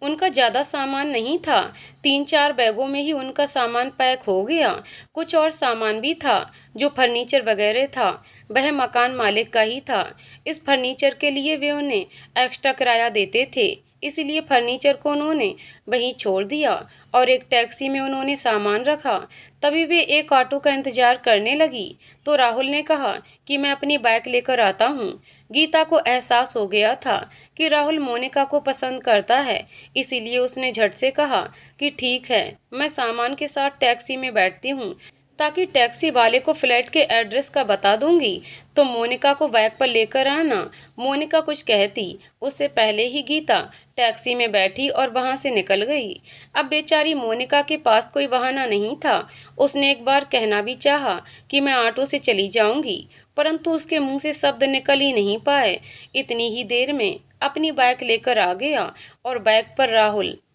S1: उनका ज़्यादा सामान नहीं था, 3-4 बैगों में ही उनका सामान पैक हो गया। कुछ और सामान भी था, जो फर्नीचर वगैरह था, वह मकान मालिक का ही था। इस फर्नीचर के लिए वे उन्हें एक्स्ट्रा किराया देते थे, इसलिए फर्नीचर को उन्होंने वहीं छोड़ दिया और एक टैक्सी में उन्होंने सामान रखा। तभी वे एक ऑटो का इंतजार करने लगी तो राहुल ने कहा कि मैं अपनी बाइक लेकर आता हूँ। गीता को एहसास हो गया था कि राहुल मोनिका को पसंद करता है, इसीलिए उसने झट से कहा कि ठीक है, मैं सामान के साथ टैक्सी में बैठती हूँ। ताकि टैक्सी वाले को फ्लैट के एड्रेस का बता दूंगी तो मोनिका को बैग पर लेकर आना। मोनिका कुछ कहती उससे पहले ही गीता टैक्सी में बैठी और वहां से निकल गई। अब बेचारी मोनिका के पास कोई बहाना नहीं था। उसने एक बार कहना भी चाहा कि मैं ऑटो से चली जाऊंगी, परंतु उसके मुंह से शब्द निकल ही नहीं पाए। इतनी ही देर में अपनी बाइक लेकर आ गया और बाइक पर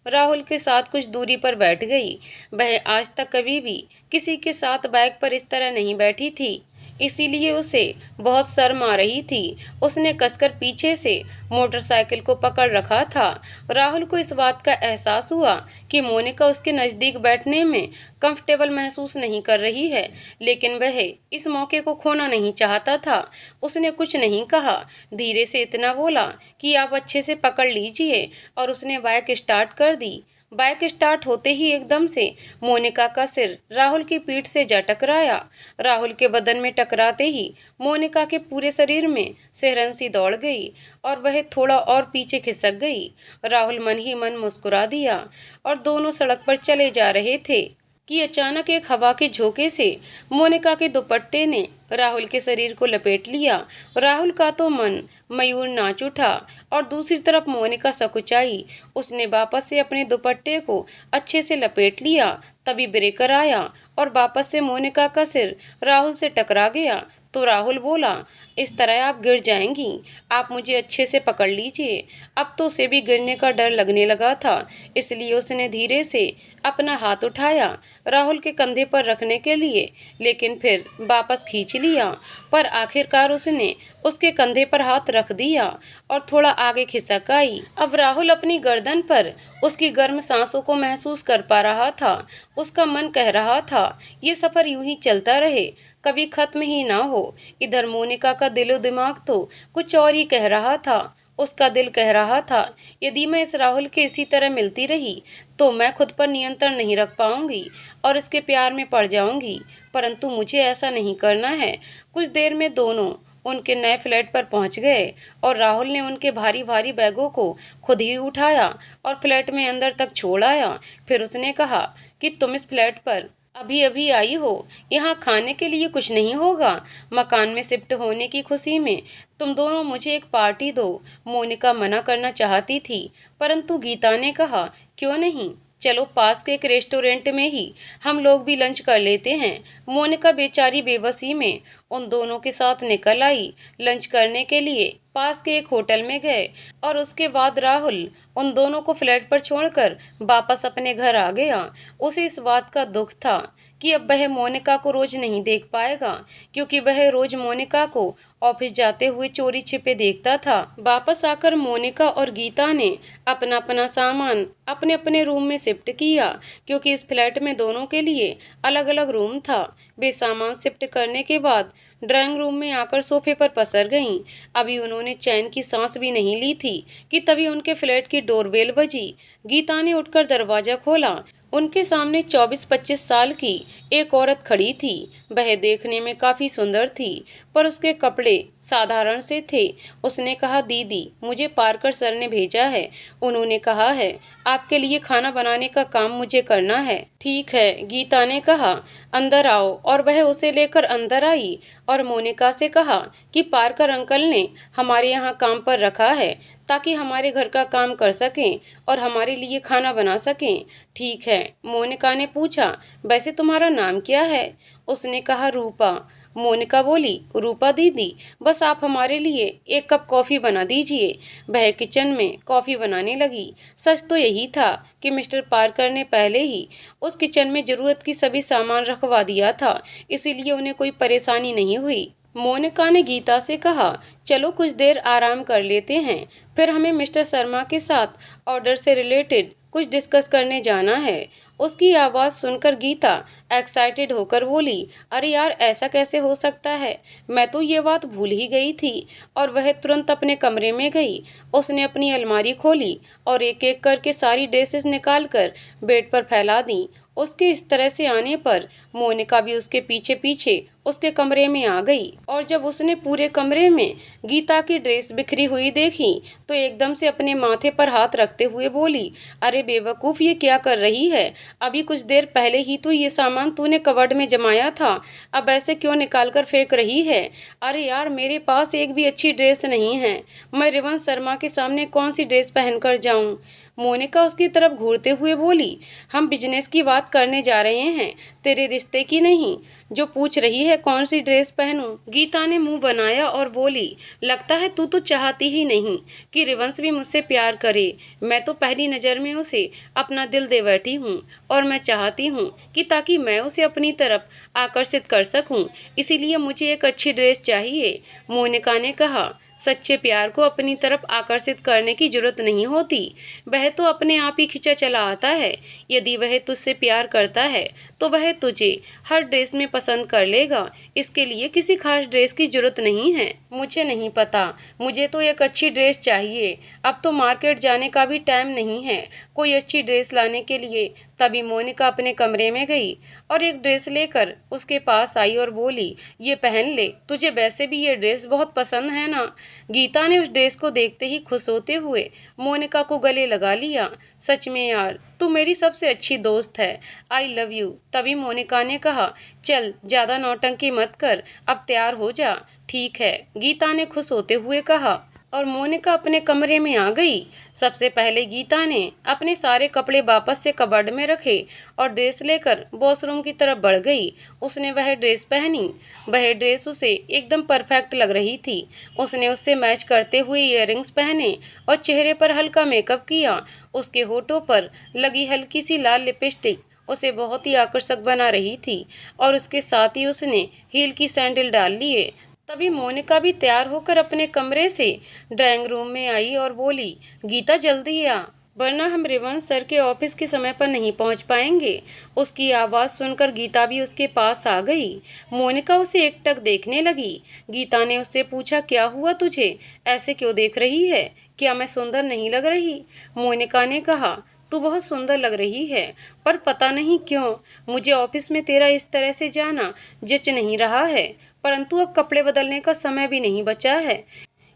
S1: राहुल के साथ कुछ दूरी पर बैठ गई। वह आज तक कभी भी किसी के साथ बाइक पर इस तरह नहीं बैठी थी, इसीलिए उसे बहुत शर्म आ रही थी। उसने कसकर पीछे से मोटरसाइकिल को पकड़ रखा था। राहुल को इस बात का एहसास हुआ कि मोनिका उसके नज़दीक बैठने में कंफर्टेबल महसूस नहीं कर रही है, लेकिन वह इस मौके को खोना नहीं चाहता था। उसने कुछ नहीं कहा, धीरे से इतना बोला कि आप अच्छे से पकड़ लीजिए, और उसने बाइक स्टार्ट कर दी। बाइक स्टार्ट होते ही एकदम से मोनिका का सिर राहुल की पीठ से जा टकराया। राहुल के बदन में टकराते ही मोनिका के पूरे शरीर में सिहरन सी दौड़ गई और वह थोड़ा और पीछे खिसक गई। राहुल मन ही मन मुस्कुरा दिया और दोनों सड़क पर चले जा रहे थे कि अचानक एक हवा के झोंके से मोनिका के दुपट्टे ने राहुल के शरीर को लपेट लिया। राहुल का तो मन मयूर नाच उठा और दूसरी तरफ मोनिका सकुचाई। उसने वापस से अपने दुपट्टे को अच्छे से लपेट लिया। तभी ब्रेकर आया और वापस से मोनिका का सिर राहुल से टकरा गया। तो राहुल बोला, इस तरह आप गिर जाएंगी, आप मुझे अच्छे से पकड़ लीजिए। अब तो उसे भी गिरने का डर लगने लगा था, इसलिए उसने धीरे से अपना हाथ उठाया राहुल के कंधे पर रखने के लिए, लेकिन फिर वापस खींच लिया। पर आखिरकार उसने उसके कंधे पर हाथ रख दिया और थोड़ा आगे खिसक आई। अब राहुल अपनी गर्दन पर उसकी गर्म सांसों को महसूस कर पा रहा था। उसका मन कह रहा था ये सफर यूं ही चलता रहे, कभी खत्म ही ना हो। इधर मोनिका का दिलो दिमाग तो कुछ और ही कह रहा था। उसका दिल कह रहा था, यदि मैं इस राहुल के इसी तरह मिलती रही तो मैं खुद पर नियंत्रण नहीं रख पाऊंगी और इसके प्यार में पड़ जाऊंगी, परंतु मुझे ऐसा नहीं करना है। कुछ देर में दोनों उनके नए फ्लैट पर पहुंच गए और राहुल ने उनके भारी भारी बैगों को खुद ही उठाया और फ्लैट में अंदर तक छोड़ आया। फिर उसने कहा कि तुम इस फ्लैट पर अभी अभी आई हो, यहाँ खाने के लिए कुछ नहीं होगा। मकान में शिफ्ट होने की खुशी में तुम दोनों मुझे एक पार्टी दो। मोनिका मना करना चाहती थी, परंतु गीता ने कहा, क्यों नहीं, चलो पास के एक रेस्टोरेंट में ही हम लोग भी लंच कर लेते हैं। मोनिका बेचारी बेबसी में उन दोनों के साथ निकल आई। लंच करने के लिए पास के एक होटल में गए और उसके बाद राहुल उन दोनों को फ्लैट पर छोड़कर वापस अपने घर आ गया। उसे इस बात का दुख था कि अब वह मोनिका को रोज नहीं देख पाएगा, क्योंकि वह रोज मोनिका को ऑफिस जाते हुए चोरी छिपे देखता था। वापस आकर मोनिका और गीता ने अपना अपना सामान अपने अपने रूम में शिफ्ट किया, क्योंकि इस फ्लैट में दोनों के लिए अलग अलग रूम था। वे सामान शिफ्ट करने के बाद ड्राइंग रूम में आकर सोफे पर पसर गईं। अभी उन्होंने चैन की सांस भी नहीं ली थी कि तभी उनके फ्लैट की डोरबेल बजी। गीता ने उठकर दरवाजा खोला। उनके सामने 24-25 साल की एक औरत खड़ी थी। वह देखने में काफी सुंदर थी, पर उसके कपड़े साधारण से थे। उसने कहा, दीदी, मुझे पार्कर सर ने भेजा है। उन्होंने कहा है आपके लिए खाना बनाने का काम मुझे करना है। ठीक है, गीता ने कहा, अंदर आओ। और वह उसे लेकर अंदर आई और मोनिका से कहा कि पार्कर अंकल ने हमारे यहाँ काम पर रखा है ताकि हमारे घर का काम कर सकें और हमारे लिए खाना बना सकें। ठीक है, मोनिका ने पूछा, वैसे तुम्हारा नाम क्या है? उसने कहा, रूपा। मोनिका बोली, रूपा दीदी, बस आप हमारे लिए एक कप कॉफ़ी बना दीजिए। वह किचन में कॉफ़ी बनाने लगी। सच तो यही था कि मिस्टर पार्कर ने पहले ही उस किचन में ज़रूरत की सभी सामान रखवा दिया था, इसीलिए उन्हें कोई परेशानी नहीं हुई। मोनिका ने गीता से कहा, चलो कुछ देर आराम कर लेते हैं, फिर हमें मिस्टर शर्मा के साथ ऑर्डर से रिलेटेड कुछ डिस्कस करने जाना है। उसकी आवाज़ सुनकर गीता एक्साइटेड होकर बोली, अरे यार, ऐसा कैसे हो सकता है, मैं तो ये बात भूल ही गई थी। और वह तुरंत अपने कमरे में गई। उसने अपनी अलमारी खोली और एक एक करके सारी ड्रेसेस निकाल कर बेड पर फैला दी। उसके इस तरह से आने पर मोनिका भी उसके पीछे पीछे उसके कमरे में आ गई और जब उसने पूरे कमरे में गीता की ड्रेस बिखरी हुई देखी तो एकदम से अपने माथे पर हाथ रखते हुए बोली, अरे बेवकूफ, ये क्या कर रही है? अभी कुछ देर पहले ही तो ये सामान तूने कबर्ड में जमाया था, अब ऐसे क्यों निकाल कर फेंक रही है? अरे यार, मेरे पास एक भी अच्छी ड्रेस नहीं है, मैं रिवंश शर्मा के सामने कौन सी ड्रेस पहनकर जाऊं? मोनिका उसकी तरफ घूरते हुए बोली, हम बिजनेस की बात करने जा रहे हैं, तेरे रिश्ते की नहीं। जो पूछ रही है कौन सी ड्रेस पहनूं? गीता ने मुंह बनाया और बोली, लगता है तू तो चाहती ही नहीं कि रिवंश भी मुझसे प्यार करे। मैं तो पहली नज़र में उसे अपना दिल दे बैठी हूँ और मैं चाहती हूँ कि ताकि मैं उसे अपनी तरफ आकर्षित कर सकूँ, इसीलिए मुझे एक अच्छी ड्रेस चाहिए। मोनिका ने कहा, सच्चे प्यार को अपनी तरफ आकर्षित करने की जरूरत नहीं होती, वह तो अपने आप ही खिंचा चला आता है। यदि वह तुझसे प्यार करता है तो वह तुझे हर ड्रेस में पसंद कर लेगा, इसके लिए किसी खास ड्रेस की जरूरत नहीं है। मुझे नहीं पता, मुझे तो एक अच्छी ड्रेस चाहिए। अब तो मार्केट जाने का भी टाइम नहीं है कोई अच्छी ड्रेस लाने के लिए। तभी मोनिका अपने कमरे में गई और एक ड्रेस लेकर उसके पास आई और बोली, ये पहन ले, तुझे वैसे भी ये ड्रेस बहुत पसंद है ना? गीता ने उस ड्रेस को देखते ही खुश होते हुए मोनिका को गले लगा लिया। सच में यार, तू मेरी सबसे अच्छी दोस्त है, आई लव यू। तभी मोनिका ने कहा, चल ज्यादा नौटंकी मत कर, अब तैयार हो जा। ठीक है, गीता ने खुश होते हुए कहा और मोनिका अपने कमरे में आ गई। सबसे पहले गीता ने अपने सारे कपड़े वापस से कबर्ड में रखे और ड्रेस लेकर वॉशरूम की तरफ बढ़ गई। उसने वह ड्रेस पहनी, वह ड्रेस उसे एकदम परफेक्ट लग रही थी। उसने उससे मैच करते हुए इयररिंग्स पहने और चेहरे पर हल्का मेकअप किया। उसके होठों पर लगी हल्की सी लाल लिपस्टिक उसे बहुत ही आकर्षक बना रही थी और उसके साथ ही उसने हील की सैंडल डाल लिए। तभी मोनिका भी तैयार होकर अपने कमरे से ड्राइंग रूम में आई और बोली, गीता जल्दी आ, वरना हम रिवंश सर के ऑफिस के समय पर नहीं पहुंच पाएंगे। उसकी आवाज़ सुनकर गीता भी उसके पास आ गई। मोनिका उसे एकटक देखने लगी। गीता ने उससे पूछा, क्या हुआ तुझे, ऐसे क्यों देख रही है? क्या मैं सुंदर नहीं लग रही? मोनिका ने कहा, तू बहुत सुंदर लग रही है, पर पता नहीं क्यों मुझे ऑफिस में तेरा इस तरह से जाना जच नहीं रहा है। परंतु अब कपड़े बदलने का समय भी नहीं बचा है,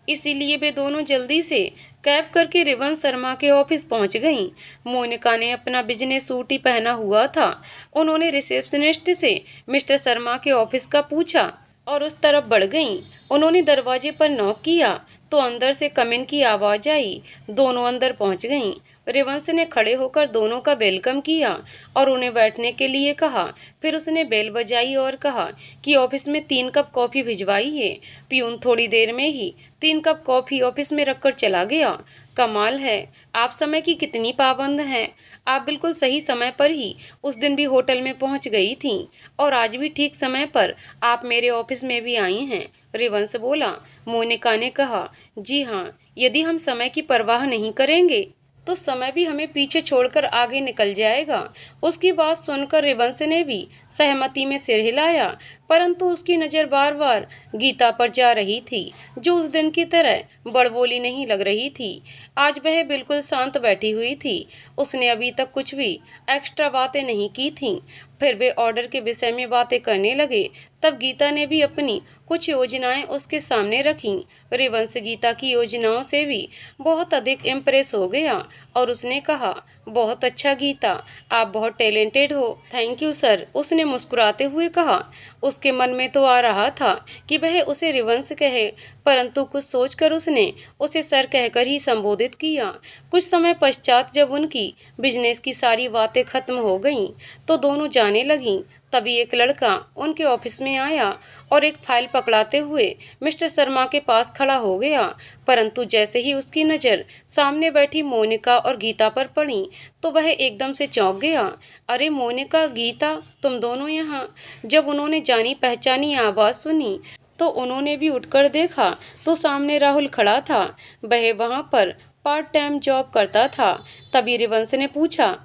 S1: इसीलिए वे दोनों जल्दी से कैब करके रिवंश शर्मा के ऑफिस पहुंच गईं। मोनिका ने अपना बिजनेस सूट ही पहना हुआ था। उन्होंने रिसेप्शनिस्ट से मिस्टर शर्मा के ऑफिस का पूछा और उस तरफ बढ़ गईं। उन्होंने दरवाजे पर नॉक किया तो अंदर से कमिन की आवाज़ आई। दोनों अंदर पहुंच गईं। रिवंश ने खड़े होकर दोनों का वेलकम किया और उन्हें बैठने के लिए कहा। फिर उसने बेल बजाई और कहा कि ऑफिस में 3 कप कॉफ़ी भिजवाइए। प्यून थोड़ी देर में ही 3 कप कॉफ़ी ऑफिस में रखकर चला गया। कमाल है, आप समय की कितनी पाबंद हैं। आप बिल्कुल सही समय पर ही उस दिन भी होटल में पहुंच गई थीं और आज भी ठीक समय पर आप मेरे ऑफिस में भी आई हैं, रिवंश बोला। मोनिका ने कहा, जी हाँ, यदि हम समय की परवाह नहीं करेंगे तो समय भी हमें पीछे छोड़कर आगे निकल जाएगा। उसकी बात सुनकर रिवंश ने भी सहमति में सिर हिलाया, परंतु उसकी नज़र बार बार गीता पर जा रही थी, जो उस दिन की तरह बड़बोली नहीं लग रही थी। आज वह बिल्कुल शांत बैठी हुई थी। उसने अभी तक कुछ भी एक्स्ट्रा बातें नहीं की थीं। फिर वे ऑर्डर के विषय में बातें करने लगे। तब गीता ने भी अपनी कुछ योजनाएं उसके सामने रखीं। रिवंश गीता की योजनाओं से भी बहुत अधिक इम्प्रेस हो गया और उसने कहा, बहुत अच्छा गीता, आप बहुत टैलेंटेड हो। थैंक यू सर, उसने मुस्कुराते हुए कहा। उसके मन में तो आ रहा था कि वह उसे रिवंश कहे, परंतु कुछ सोचकर उसने उसे सर कहकर ही संबोधित किया। कुछ समय पश्चात जब उनकी बिजनेस की सारी बातें खत्म हो गईं तो दोनों जाने लगीं। तभी एक लड़का उनके ऑफिस में आया और एक फाइल पकड़ाते हुए मिस्टर शर्मा के पास खड़ा हो गया। परंतु जैसे ही उसकी नज़र सामने बैठी मोनिका और गीता पर पड़ी तो वह एकदम से चौंक गया। अरे मोनिका, गीता, तुम दोनों यहाँ? जब उन्होंने जानी पहचानी आवाज़ सुनी तो उन्होंने भी उठकर देखा तो सामने राहुल खड़ा था। वह वहाँ पर पार्ट टाइम जॉब करता था। तभी रिवंश ने पूछा,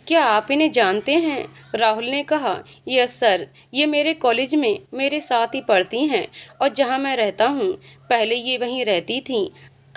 S1: क्या आप इन्हें जानते हैं? राहुल ने कहा, यस सर, ये मेरे कॉलेज में मेरे साथ ही पढ़ती हैं और जहाँ मैं रहता हूँ पहले ये वहीं रहती थीं।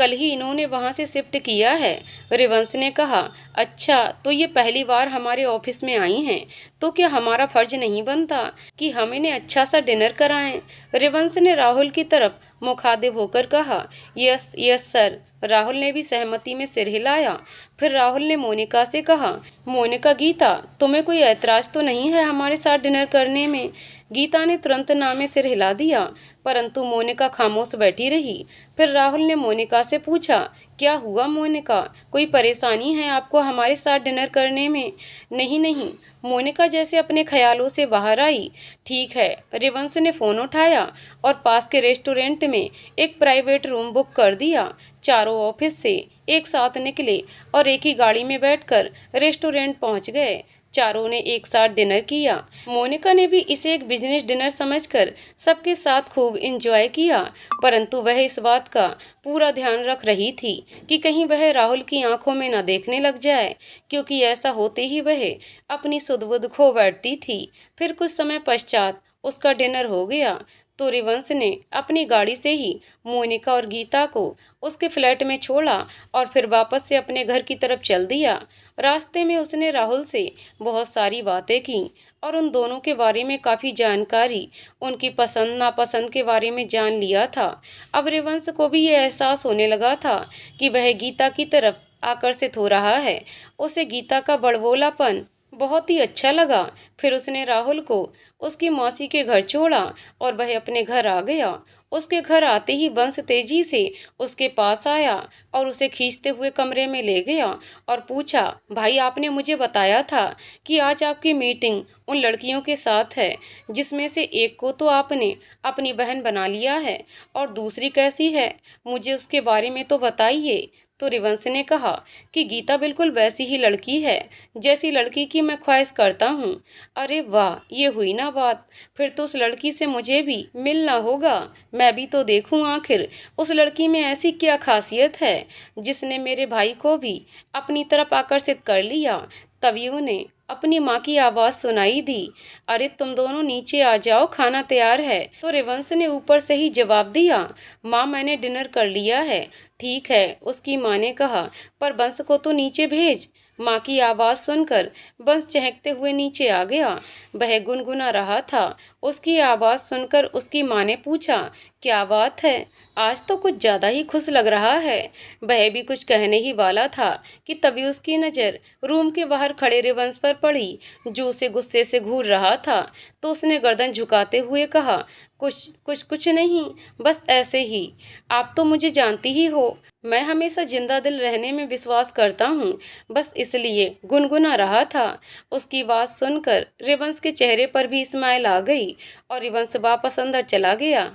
S1: कल ही इन्होंने वहाँ से शिफ्ट किया है। रिवंश ने कहा, अच्छा तो ये पहली बार हमारे ऑफिस में आई हैं, तो क्या हमारा फर्ज नहीं बनता कि हम इन्हें अच्छा सा डिनर कराएं? रिवंश ने राहुल की तरफ मुखातिब होकर कहा, यस यस सर। राहुल ने भी सहमति में सिर हिलाया। फिर राहुल ने मोनिका से कहा, मोनिका, गीता, तुम्हें कोई ऐतराज तो नहीं है हमारे साथ डिनर करने में? गीता ने तुरंत ना में सिर हिला दिया, परंतु मोनिका खामोश बैठी रही। फिर राहुल ने मोनिका से पूछा, क्या हुआ मोनिका, कोई परेशानी है आपको हमारे साथ डिनर करने में? नहीं नहीं, मोनिका जैसे अपने ख्यालों से बाहर आई। ठीक है। रिवंश ने फ़ोन उठाया और पास के रेस्टोरेंट में एक प्राइवेट रूम बुक कर दिया। चारों ऑफिस से एक साथ निकले और एक ही गाड़ी में बैठकर रेस्टोरेंट पहुंच गए। चारों ने एक साथ डिनर किया। मोनिका ने भी इसे एक बिजनेस डिनर समझकर सबके साथ खूब एंजॉय किया, परंतु वह इस बात का पूरा ध्यान रख रही थी कि कहीं वह राहुल की आंखों में न देखने लग जाए, क्योंकि ऐसा होते ही वह अपनी सुध-बुध खो बैठती थी। फिर कुछ समय पश्चात उसका डिनर हो गया तो रिवंश ने अपनी गाड़ी से ही मोनिका और गीता को उसके फ्लैट में छोड़ा और फिर वापस से अपने घर की तरफ चल दिया। रास्ते में उसने राहुल से बहुत सारी बातें की और उन दोनों के बारे में काफ़ी जानकारी, उनकी पसंद नापसंद के बारे में जान लिया था। अब रिवंश को भी ये एहसास होने लगा था कि वह गीता की तरफ आकर्षित हो रहा है। उसे गीता का बड़बोलापन बहुत ही अच्छा लगा। फिर उसने राहुल को उसकी मौसी के घर छोड़ा और वह अपने घर आ गया। उसके घर आते ही बंस तेजी से उसके पास आया और उसे खींचते हुए कमरे में ले गया और पूछा, भाई, आपने मुझे बताया था कि आज आपकी मीटिंग उन लड़कियों के साथ है, जिसमें से एक को तो आपने अपनी बहन बना लिया है और दूसरी कैसी है, मुझे उसके बारे में तो बताइए। तो रिवंश ने कहा कि गीता बिल्कुल वैसी ही लड़की है जैसी लड़की की मैं ख्वाहिश करता हूँ। अरे वाह, ये हुई ना बात। फिर तो उस लड़की से मुझे भी मिलना होगा, मैं भी तो देखूं आखिर उस लड़की में ऐसी क्या खासियत है जिसने मेरे भाई को भी अपनी तरफ आकर्षित कर लिया। तभी उन्हें अपनी माँ की आवाज़ सुनाई दी, अरे तुम दोनों नीचे आ जाओ, खाना तैयार है। तो रिवंश ने ऊपर से ही जवाब दिया, माँ, मैंने डिनर कर लिया है। ठीक है, उसकी माँ ने कहा, पर बंस को तो नीचे भेज। माँ की आवाज़ सुनकर बंस चहकते हुए नीचे आ गया। वह गुनगुना रहा था। उसकी आवाज़ सुनकर उसकी माँ ने पूछा, क्या बात है, आज तो कुछ ज़्यादा ही खुश लग रहा है। वह भी कुछ कहने ही वाला था कि तभी उसकी नज़र रूम के बाहर खड़े रिवंश पर पड़ी, जो उसे गुस्से से घूर रहा था। तो उसने गर्दन झुकाते हुए कहा, कुछ कुछ कुछ नहीं, बस ऐसे ही। आप तो मुझे जानती ही हो, मैं हमेशा जिंदा दिल रहने में विश्वास करता हूँ, बस इसलिए गुनगुना रहा था। उसकी बात सुनकर रिवंश के चेहरे पर भी स्माइल आ गई और रिवंश वापस अंदर चला गया।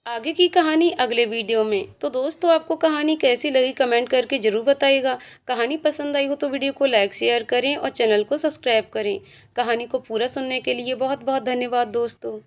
S1: आगे की कहानी अगले वीडियो में। तो दोस्तों, आपको कहानी कैसी लगी कमेंट करके ज़रूर बताइएगा। कहानी पसंद आई हो तो वीडियो को लाइक शेयर करें और चैनल को सब्सक्राइब करें। कहानी को पूरा सुनने के लिए बहुत बहुत धन्यवाद दोस्तों।